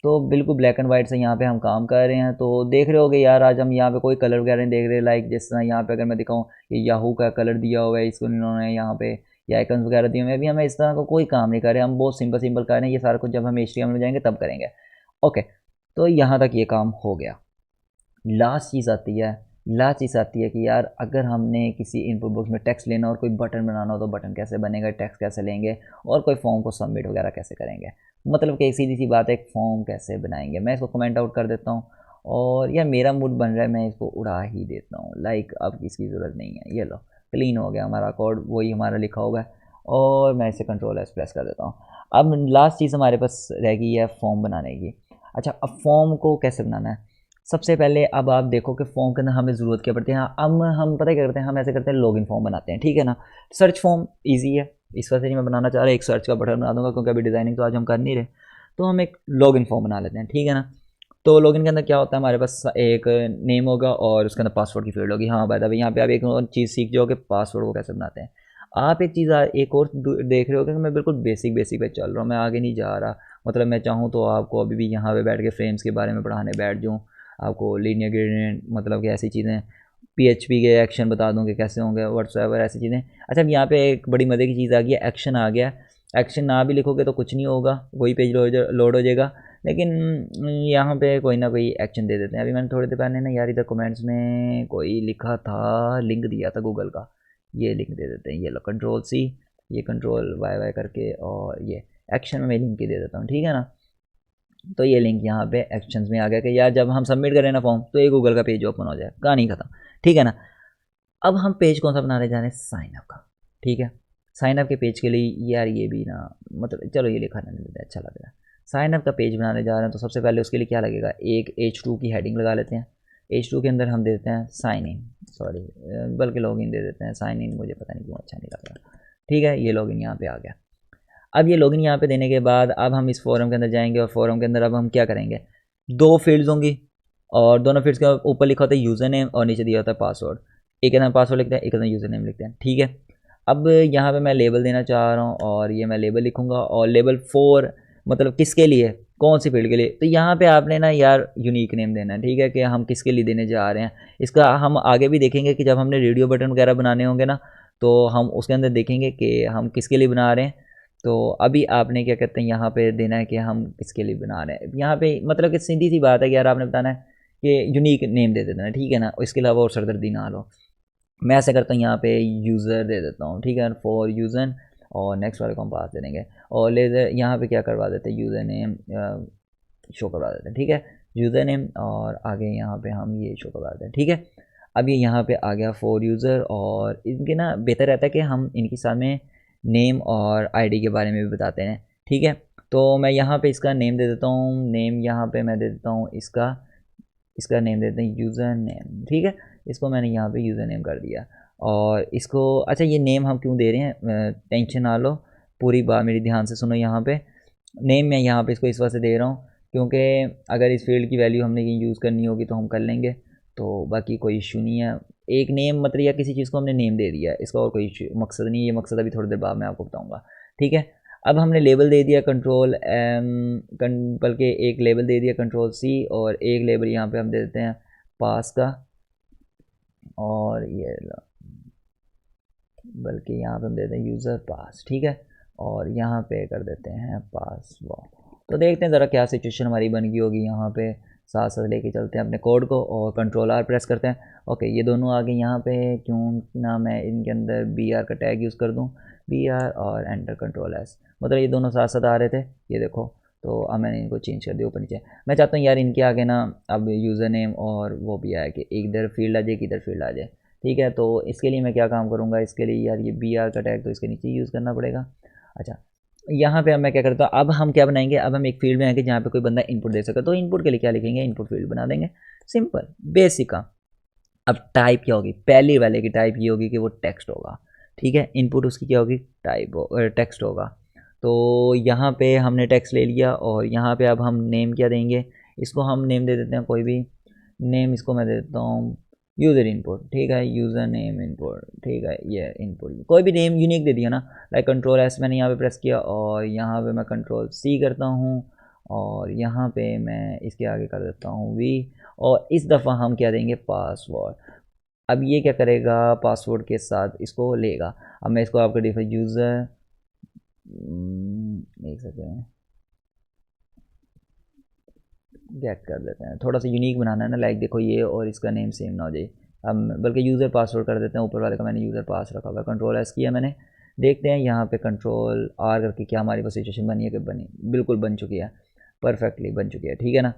तो बिल्कुल ब्लैक एंड वाइट से यहाँ पे हम काम कर रहे हैं। तो देख रहे होगे यार आज हम यहाँ पे कोई कलर वगैरह नहीं देख रहे, लाइक जिस तरह यहाँ पे अगर मैं दिखाऊँ ये याहू का कलर दिया हुआ है, इसको इन्होंने यहाँ पे ये आइकन्स वगैरह दिए हुए हैं, अभी हमें इस तरह का कोई काम नहीं कर रहे, हम बहुत सिंपल सिंपल कर रहे हैं। ये सारा कुछ जब हम HTML में जाएंगे तब करेंगे। ओके, तो यहाँ तक ये काम हो गया। लास्ट चीज़ आती है, लास्ट चीज़ आती है कि यार अगर हमने किसी इनपुट बॉक्स में टेक्स्ट लेना और कोई बटन बनाना हो तो बटन कैसे बनेगा, टेक्स्ट कैसे लेंगे, और कोई फॉर्म को सबमिट वगैरह कैसे करेंगे। मतलब कि एक सीधी सी बात है, एक फॉर्म कैसे बनाएंगे। मैं इसको कमेंट आउट कर देता हूँ, और यार मेरा मूड बन रहा है मैं इसको उड़ा ही देता हूँ, लाइक अब इसकी ज़रूरत नहीं है। ये लो क्लीन हो गया हमारा कोड, वही हमारा लिखा हुआ है, और मैं इसे कंट्रोल एस प्रेस कर देता हूँ। अब लास्ट चीज़ हमारे पास रह गई है फॉर्म बनाने की। अच्छा, अब फॉर्म को कैसे बनाना है, सबसे पहले अब आप देखो कि फॉर्म के अंदर हमें ज़रूरत क्या पड़ती है। अब हम पता क्या करते हैं, हम ऐसे करते हैं लॉगिन फॉर्म बनाते हैं, ठीक है ना। सर्च फॉर्म इजी है, इस वजह से नहीं मैं बनाना चाह रहा, एक सर्च का बटन बना दूंगा क्योंकि अभी डिज़ाइनिंग तो आज हम कर नहीं रहे। तो हम एक लॉगिन फॉर्म बना लेते हैं, ठीक है ना। तो लॉगिन के अंदर क्या होता है, हमारे पास एक नेम होगा और उसके अंदर पासवर्ड की फील्ड होगी। हाँ बाय द वे यहाँ पे आप एक और चीज़ सीख जाओगे, पासवर्ड को कैसे बनाते हैं। आप एक चीज़ एक और देख रहे हो कि मैं बिल्कुल बेसिक बेसिक पे चल रहा हूँ, मैं आगे नहीं जा रहा। मतलब मैं चाहूँ तो आपको अभी भी यहाँ पे बैठ के फ्रेम्स के बारे में पढ़ाने बैठ जाऊँ, आपको लीनियर ग्रेडियंट मतलब कि ऐसी चीज़ें, PHP के एक्शन बता दूँ कि कैसे होंगे, व्हाट्सएवर ऐसी चीज़ें। अच्छा, अब यहाँ पे एक बड़ी मज़े की चीज़ आ गई है, एक्शन आ गया। एक्शन ना भी लिखोगे तो कुछ नहीं होगा, वही पेज लोड हो जाएगा, लेकिन यहाँ पे कोई ना कोई एक्शन दे देते हैं। अभी मैंने थोड़ी देर पहले ना यार इधर कमेंट्स में कोई लिखा था, लिंक दिया था गूगल का, ये लिंक दे देते हैं। ये लो कंट्रोल C, ये कंट्रोल Y करके, और ये एक्शन में मैं लिंक ही दे देता हूँ, ठीक है ना। तो ये लिंक यहाँ पे एक्शंस में आ गया कि यार जब हम सबमिट करें ना फॉर्म तो ये गूगल का पेज ओपन हो जाए, कहानी खत्म, ठीक है ना। अब हम पेज कौन सा बनाने जा रहे हैं, साइन अप का, ठीक है। साइन अप के पेज के लिए यार ये भी ना, मतलब चलो ये लिखा नहीं देते, अच्छा लग रहा है। साइन अप का पेज बनाने जा रहे हैं तो सबसे पहले उसके लिए क्या लगेगा, एक H2 की हेडिंग लगा लेते हैं। H2 के अंदर हम देते हैं साइन इन, सॉरी बल्कि लॉग इन दे देते हैं, साइन इन मुझे पता नहीं क्यों अच्छा नहीं लग रहा, ठीक है। ये लॉग इन यहाँ पे आ गया। अब ये लॉगिन यहाँ पे देने के बाद अब हम इस फॉरम के अंदर जाएंगे, और फॉरम के अंदर अब हम क्या करेंगे, दो फील्ड्स होंगी, और दोनों फील्ड्स के ऊपर लिखा होता है यूज़र नेम और नीचे दिया होता है पासवर्ड। एक अंदर पासवर्ड लिखते हैं, एक अंदर यूज़र नेम लिखते हैं, ठीक है। अब यहाँ पे मैं लेबल देना चाह रहा हूँ, और ये मैं लेबल लिखूँगा, और लेबल 4 मतलब किसके लिए, कौन सी फील्ड के लिए। तो यहाँ पे आपने ना यार यूनिक नेम देना है, ठीक है, कि हम किसके लिए देने जा रहे हैं। इसका हम आगे भी देखेंगे कि जब हमने रेडियो बटन वगैरह बनाने होंगे ना, तो हम उसके अंदर देखेंगे कि हम किसके लिए बना रहे हैं। तो अभी आपने क्या कहते हैं यहाँ पे देना है कि हम किसके लिए बना रहे हैं। यहाँ पे मतलब कि सीधी सी बात है कि यार आपने बताना है कि यूनिक नेम दे देना है, ठीक है ना, इसके अलावा और सरदर्दी ना लो। मैं ऐसे करता हूँ, यहाँ पे यूज़र दे देता हूँ, ठीक है, फॉर यूज़र, और नेक्स्ट वाले को हम पास दे देंगे, और लेज़र यहाँ पे क्या करवा देते हैं, यूज़र नेम शो करवा देते हैं, ठीक है, यूज़र नेम, और आगे यहाँ पे हम ये शो करवा देते हैं, ठीक है। अब ये यहाँ पे आ गया फॉर यूज़र, और इनके ना बेहतर रहता है कि हम इनके साथ में नेम और आईडी के बारे में भी बताते हैं, ठीक है। तो मैं यहाँ पे इसका नेम दे देता हूँ, नेम यहाँ पे मैं दे देता हूँ इसका इसका नेम देते हैं यूज़र नेम, ठीक है। इसको मैंने यहाँ पे यूज़र नेम कर दिया, और इसको अच्छा ये नेम हम क्यों दे रहे हैं, टेंशन ना लो, पूरी बात मेरी ध्यान से सुनो। यहाँ पे नेम मैं यहाँ पे इसको इस वजह से दे रहा हूँ क्योंकि अगर इस फील्ड की वैल्यू हमने कहीं यूज़ करनी होगी तो हम कर लेंगे, तो बाकी कोई इशू नहीं है। एक नेम मतलब या किसी चीज़ को हमने नेम दे दिया, इसका और कोई मकसद नहीं है, ये मकसद अभी थोड़ी देर बाद मैं आपको बताऊँगा, ठीक है। अब हमने लेबल दे दिया कंट्रोल बल्कि एक लेबल दे दिया कंट्रोल सी, और एक लेबल यहाँ पे हम दे देते हैं पास का, और ये बल्कि यहाँ पे हम देते हैं यूज़र पास, ठीक है, और यहाँ पे कर देते हैं पासवर्ड। तो देखते हैं ज़रा क्या सिचुएशन हमारी बन गई होगी। यहाँ पे साथ साथ लेके चलते हैं अपने कोड को और कंट्रोल आर प्रेस करते हैं। ओके, ये दोनों आ गए यहाँ पे, क्यों ना मैं इनके अंदर बी आर का टैग यूज़ कर दूँ, बी आर और एंटर कंट्रोल एस, मतलब ये दोनों साथ साथ आ रहे थे, ये देखो। तो अब मैंने इनको चेंज कर दिया ऊपर नीचे। मैं चाहता हूँ यार इनके आगे ना अब यूज़र नेम और वो भी आए कि इधर फील्ड आ जाए कि इधर फील्ड आ जाए, ठीक है। तो इसके लिए मैं क्या काम करूँगा, इसके लिए यार ये बी आर का टैग तो इसके नीचे यूज़ करना पड़ेगा। अच्छा, यहाँ पे अब मैं क्या करता हूँ, अब हम क्या बनाएंगे, अब हम एक फील्ड बनाएंगे जहाँ पे कोई बंदा इनपुट दे सके। तो इनपुट के लिए क्या लिखेंगे, इनपुट फील्ड बना देंगे, सिंपल बेसिक का। अब टाइप क्या होगी, पहली वाले की टाइप ये होगी कि वो टेक्स्ट होगा, ठीक है। इनपुट उसकी क्या होगी, टाइप टेक्स्ट होगा। तो यहाँ पे हमने टेक्स्ट ले लिया, और यहाँ पे अब हम नेम क्या देंगे, इसको हम नेम दे देते हैं कोई भी नेम, इसको मैं दे देता हूँ यूज़र इनपुट, ठीक है, यूज़र नेम इनपुट, ठीक है, ये इनपुट कोई भी नेम यूनिक दे दिया ना। लाइक कंट्रोल एस मैंने यहाँ पे प्रेस किया, और यहाँ पे मैं कंट्रोल सी करता हूँ, और यहाँ पे मैं इसके आगे कर देता हूँ वी, और इस दफ़ा हम क्या देंगे, पासवर्ड। अब ये क्या करेगा, पासवर्ड के साथ इसको लेगा। अब मैं इसको आपका डिफॉल्ट यूज़र देख सकते हैं, गेट कर देते हैं, थोड़ा सा यूनिक बनाना है ना, लाइक देखो ये और इसका नेम सेम ना हो जाए। अब बल्कि यूज़र पासवर्ड कर देते हैं, ऊपर वाले का मैंने यूज़र पास रखा हुआ है, कंट्रोल एस किया मैंने। देखते हैं यहाँ पे कंट्रोल आर करके क्या हमारी वो सिचुएशन बनी है कि बनी, बिल्कुल बन चुकी है, परफेक्टली बन चुकी है, ठीक है ना।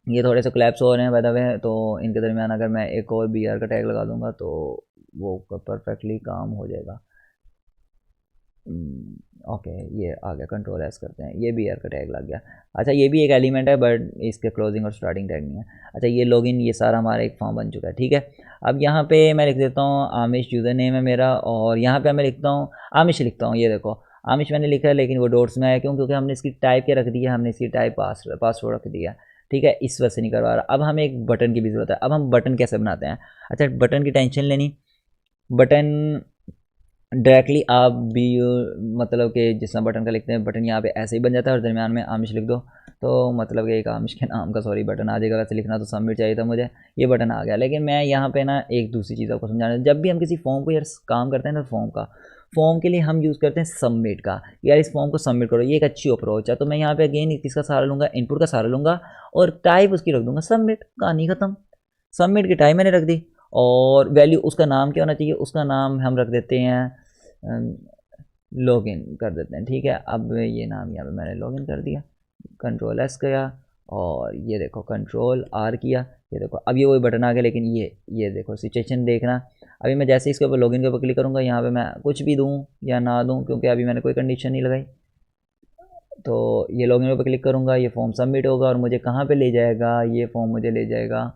ये थोड़े से क्लैप्स हो रहे हैं बाय द वे, तो इनके दरमियान अगर मैं एक और बी आर का टैग लगा दूंगा तो वो परफेक्टली काम हो जाएगा। ओके, ये आ गया, कंट्रोल एस करते हैं, ये बी आर का टैग लग गया। अच्छा, ये भी एक एलिमेंट है बट इसके क्लोजिंग और स्टार्टिंग टैग नहीं है। अच्छा, ये लॉगिन, ये सारा हमारा एक फॉर्म बन चुका है, ठीक है। अब यहाँ पे मैं लिख देता हूँ आमिश, यूज़र नेम है मेरा, और यहाँ पे मैं लिखता हूँ आमिश, लिखता हूँ, ये देखो आमिश मैंने लिखा है, लेकिन वो डॉट्स में है, क्यों, क्योंकि हमने इसकी टाइप क्या रख दी है, हमने इसकी टाइप पासवर्ड रख दिया, ठीक है, इस वजह से नहीं करवा रहा। अब हमें एक बटन की भी ज़रूरत है। अब हम बटन कैसे बनाते हैं, अच्छा बटन की टेंशन लेनी, बटन डायरेक्टली आप भी मतलब कि जिस तरह बटन का लिखते हैं, बटन यहाँ पे ऐसे ही बन जाता है और दरमियान में आमिश लिख दो, तो मतलब कि एक आमिश के नाम का सॉरी बटन आ जाएगा। वैसे लिखना तो सबमिट चाहिए था मुझे, ये बटन आ गया। लेकिन मैं यहाँ पे ना एक दूसरी चीज़ आपको समझाना, जब भी हम किसी फॉर्म को यार काम करते हैं ना, फॉर्म के लिए हम यूज़ करते हैं सबमिट का, यार इस फॉर्म को सबमिट करो, ये एक अच्छी अप्रोच है। तो मैं यहाँ पे अगेन किसका सहारा लूँगा, इनपुट का सहारा लूँगा, और टाइप उसकी रख दूँगा सबमिट, कहानी खत्म। सबमिट की टाइप मैंने रख दी, और वैल्यू उसका नाम क्या होना चाहिए, उसका नाम हम रख देते हैं लॉगिन कर देते हैं, ठीक है। अब ये नाम यहाँ पे मैंने लॉगिन कर दिया, कंट्रोल एस किया, और ये देखो कंट्रोल आर किया, ये देखो अब ये वही बटन आ गया। लेकिन ये देखो सिचुएशन देखना, अभी मैं जैसे इसके ऊपर लॉगिन के ऊपर क्लिक करूँगा, यहाँ पे मैं कुछ भी दूँ या ना दूँ, क्योंकि अभी मैंने कोई कंडीशन नहीं लगाई। तो ये लॉगिन के ऊपर क्लिक करूँगा, ये फॉर्म सबमिट होगा, और मुझे कहाँ पे ले जाएगा, ये फॉर्म मुझे ले जाएगा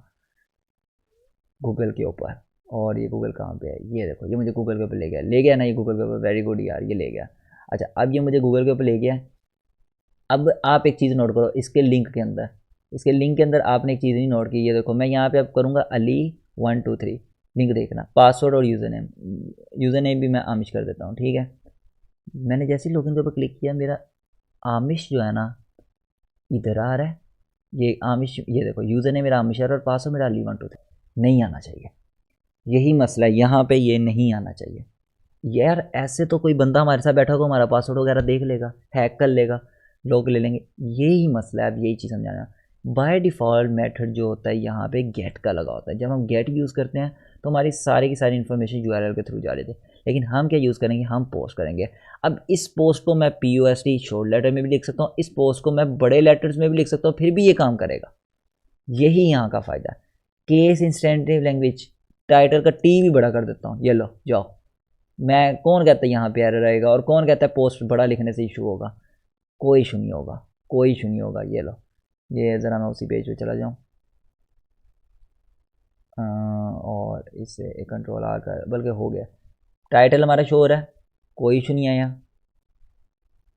गूगल के ऊपर। और ये गूगल कहाँ पे है, ये देखो ये मुझे गूगल के ऊपर ले गया ना, ये गूगल के ऊपर, वेरी गुड यार, ये ले गया। अच्छा, अब ये मुझे गूगल के ऊपर ले गया। अब आप एक चीज़ नोट करो, इसके लिंक के अंदर आपने एक चीज़ नहीं नोट की, ये देखो मैं यहाँ पे अब करूँगा अली 123, लिंक देखना, पासवर्ड और यूज़र नेम भी मैं आमिश कर देता हूँ, ठीक है। मैंने जैसे ही लॉगिन के ऊपर क्लिक किया, मेरा आमिश जो है ना इधर आ रहा है, ये आमिश, ये देखो यूज़र नेम मेरा आमिश है और पासवर्ड मेरा अली 123, नहीं आना चाहिए, यही मसला है यहाँ पे, ये नहीं आना चाहिए यार। ऐसे तो कोई बंदा हमारे साथ बैठा होगा, हमारा पासवर्ड वगैरह देख लेगा, हैक कर लेगा, लोग ले लेंगे, यही मसला है। अब यही चीज़ समझाना, बाय डिफ़ॉल्ट मेथड जो होता है यहाँ पे गेट का लगा होता है। जब हम गेट यूज़ करते हैं तो हमारी सारी की सारी इन्फॉर्मेशन यूआरएल के थ्रू जा रही थी, लेकिन हम क्या यूज़ करेंगे, हम पोस्ट करेंगे। अब इस पोस्ट को मैं POST शॉर्ट लेटर में भी लिख सकता हूँ, इस पोस्ट को मैं बड़े लेटर्स में भी लिख सकता हूँ, फिर भी ये काम करेगा। यही यहाँ का फ़ायदा है। केस इंस्टेंटिव लैंग्वेज, टाइटल का टी भी बड़ा कर देता हूँ, ये लो जाओ। मैं कौन कहता है यहाँ पे एरर आएगा, और कौन कहता है पोस्ट बड़ा लिखने से इशू होगा, कोई इशू नहीं होगा, कोई इशू नहीं होगा। ये लो, ये ज़रा मैं उसी पेज पे चला जाऊँ, और इससे कंट्रोल आर कर, बल्कि हो गया, टाइटल हमारा शो हो रहा है, कोई इशू नहीं आया।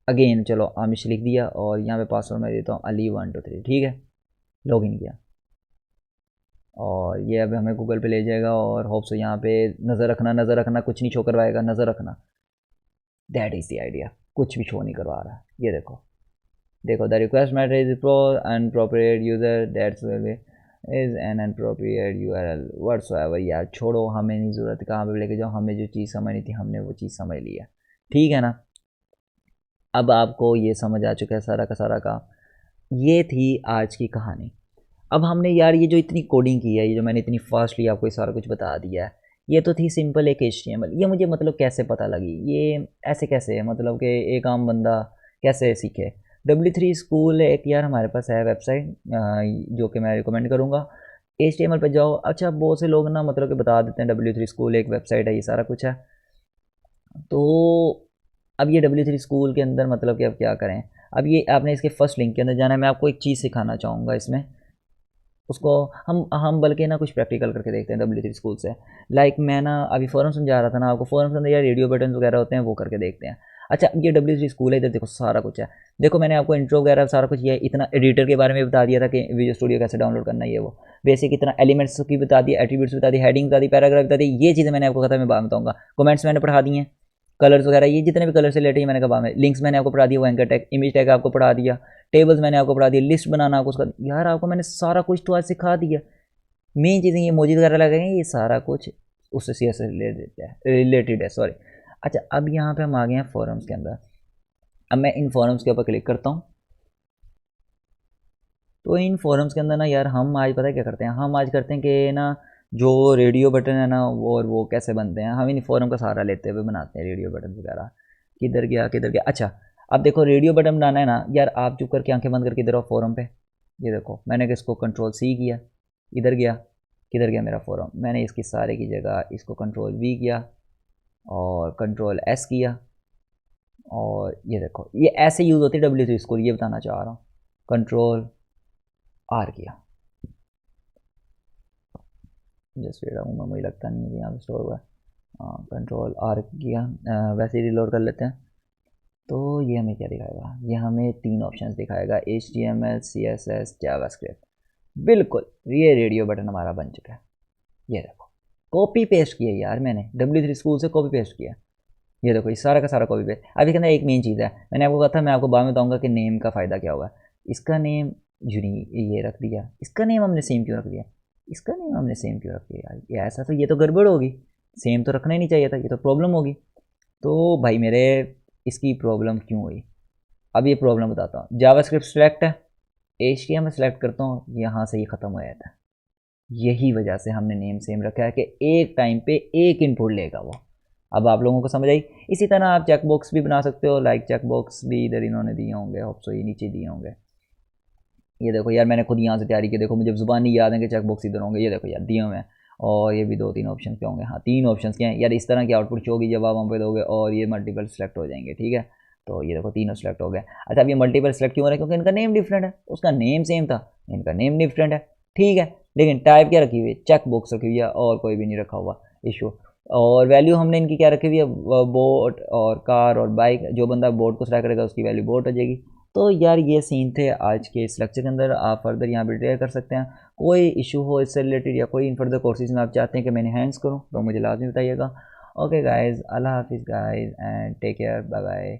अगेन चलो आमिश लिख दिया, और यहाँ पे पासवर्ड मैं देता हूँ अली 123, ठीक है, लॉगिन किया, और ये अब हमें गूगल पे ले जाएगा। और होप सो यहाँ पे नज़र रखना कुछ नहीं शो करवाएगा, नज़र रखना, दैट इज़ द आइडिया। कुछ भी शो नहीं करवा रहा। ये देखो देखो, the request matter is pro inappropriate user that's is an inappropriate URL whatsoever. यार छोड़ो, हमें नहीं ज़रूरत, कहाँ पे लेके जाओ, हमें जो चीज़ समझनी थी हमने वो चीज़ समझ ली है, ठीक है ना। अब आपको ये समझ आ चुका है सारा का सारा का। ये थी आज की कहानी। अब हमने यार ये जो इतनी कोडिंग की है, ये जो मैंने इतनी फास्टली आपको ये सारा कुछ बता दिया है, ये तो थी सिंपल एक HTML। ये मुझे मतलब कैसे पता लगी, ये ऐसे कैसे है, मतलब कि एक आम बंदा कैसे सीखे। W3 स्कूल एक यार हमारे पास है वेबसाइट, जो कि मैं रिकमेंड करूँगा। HTML पे जाओ। अच्छा, बहुत से लोग ना मतलब कि बता देते हैं W3 स्कूल एक वेबसाइट है, ये सारा कुछ है। तो अब ये W3 स्कूल के अंदर मतलब कि अब क्या करें। अब ये आपने इसके फर्स्ट लिंक के अंदर जाना है। मैं आपको एक चीज़ सिखाना चाहूँगा इसमें, उसको हम बल्कि ना कुछ प्रैक्टिकल करके देखते हैं W3 स्कूल से। लाइक मैं ना अभी फोरम समझा रहा था ना आपको, फोरम के अंदर यार रेडियो बटन वगैरह होते हैं, वो करके देखते हैं। अच्छा, ये W3 स्कूल है, इधर देखो सारा कुछ है। देखो मैंने आपको इंट्रो वगैरह सारा कुछ, ये इतना एडिटर के बारे में बता दिया था कि विजुअल स्टूडियो कैसे डाउनलोड करना है, ये वो बेसिक इतना एलिमेंट्स की बता दिया, एट्रीब्यूट्स बता दी, हेडिंग बता दी, पैराग्राफ बता दी। ये चीज़ें मैंने आपको कहा था मैं बाद में बताऊँगा। कमेंट्स मैंने पढ़ा दिए, कलर्स वगैरह ये जितने भी कलर से रिलेटेड मैंने कहा में, लिंक्स मैंने आपको पढ़ा दिया, वो एंकर टैग, इमेज टैग आपको पढ़ा दिया, टेबल्स मैंने आपको पढ़ा दिया, लिस्ट बनाना आपको उसका, यार आपको मैंने सारा कुछ तो आज सिखा दिया। मेन चीज़ें ये मौजूद वगैरह लगेंगे, ये सारा कुछ उससे CSS रिलेटेड है, सॉरी। अच्छा, अब यहाँ पे हम आ गए हैं फॉरम्स के अंदर। अब मैं इन फॉरम्स के ऊपर क्लिक करता हूँ। तो इन फॉरम्स के अंदर ना यार हम आज पता है क्या करते हैं, हम आज करते हैं कि ना जो रेडियो बटन है ना वो कैसे बनते हैं, हम इन फॉरम का सहारा लेते हुए बनाते हैं रेडियो बटन वगैरह। किधर गया किधर गया। अच्छा, अब देखो रेडियो बटन बनाना है ना यार, आप चुप करके आंखें बंद करके इधर आओ फॉरम पे। ये देखो मैंने इसको Ctrl+C किया, इधर गया, किधर गया मेरा फॉरम, मैंने इसकी सारे की जगह इसको Ctrl+V किया और Ctrl+S किया। और ये देखो ये ऐसे यूज़ होती है W3 स्कूल, ये बताना चाह रहा हूँ। Ctrl+R किया, जस्ट वेट हूँ, मुझे लगता नहीं है यहाँ पे स्टोर हुआ है। Ctrl+R किया, वैसे ही रिलोड कर लेते हैं। तो ये हमें क्या दिखाएगा, ये हमें 3 ऑप्शंस दिखाएगा, HTML CSS JavaScript। बिल्कुल, ये रेडियो बटन हमारा बन चुका है। ये देखो कॉपी पेस्ट किया यार, मैंने W3 स्कूल से कॉपी पेस्ट किया। ये देखो ये सारा का सारा कॉपी पेस्ट। अब इसके अंदर एक मेन चीज़ है, मैंने आपको कहा था, मैं आपको बाद में बताऊंगा कि नेम का फ़ायदा क्या हुआ। इसका नेम ये रख दिया, इसका नेम हमने सेम क्यों रख दिया, इसका नेम हमने सेम क्यों रख दिया यार, ये ऐसा तो ये तो गड़बड़ होगी, सेम तो रखना ही नहीं चाहिए था, ये तो प्रॉब्लम होगी। तो भाई मेरे इसकी प्रॉब्लम क्यों हुई, अब ये प्रॉब्लम बताता हूँ। जावास्क्रिप्ट सेलेक्ट है, HTML सेलेक्ट करता हूँ, यहाँ से ही ख़त्म हो जाता है। यही वजह से हमने नेम सेम रखा है कि एक टाइम पे एक इनपुट लेगा वो। अब आप लोगों को समझ आई। इसी तरह आप चेक बॉक्स भी बना सकते हो, लाइक चेक बॉक्स भी इधर इन्होंने दिए होंगे, होप्सो ये नीचे दिए होंगे। ये देखो यार मैंने खुद यहाँ से तैयारी की, देखो मुझे ज़ुबानी याद है कि चेक बॉक्स इधर होंगे, ये देखो यार दिए हुए हैं। और ये भी 2-3 ऑप्शन के होंगे, हाँ 3 ऑप्शन के हैं यार। इस तरह की आउटपुट शो होगी जब आप वहाँ पे दोगे, और ये मल्टीपल सेलेक्ट हो जाएंगे, ठीक है। तो ये देखो तीनों सेलेक्ट हो गए। अच्छा, अब ये मल्टीपल सेलेक्ट क्यों हो रहा है, क्योंकि इनका नेम डिफरेंट है, उसका नेम सेम था, इनका नेम डिफरेंट है, ठीक है। लेकिन टाइप क्या रखी हुई है, चेक बॉक्स रखी हुई है, और कोई भी नहीं रखा हुआ इशू। और वैल्यू हमने इनकी क्या रखी हुई है, बोट और कार और बाइक, जो बंदा बोट को सेलेक्ट करेगा उसकी वैल्यू बोट हो जाएगी। तो यार ये सीन थे आज के इस लेक्चर के अंदर, आप फर्दर यहाँ पर ट्राई कर सकते हैं। कोई इशू हो इससे रिलेटेड या कोई इन फर्दर कोर्सेज में आप चाहते हैं कि मैं एनहांस करूँ तो मुझे लाजमी बताइएगा। ओके गाइज़, अल्लाह हाफिज़ guys and take care, bye bye.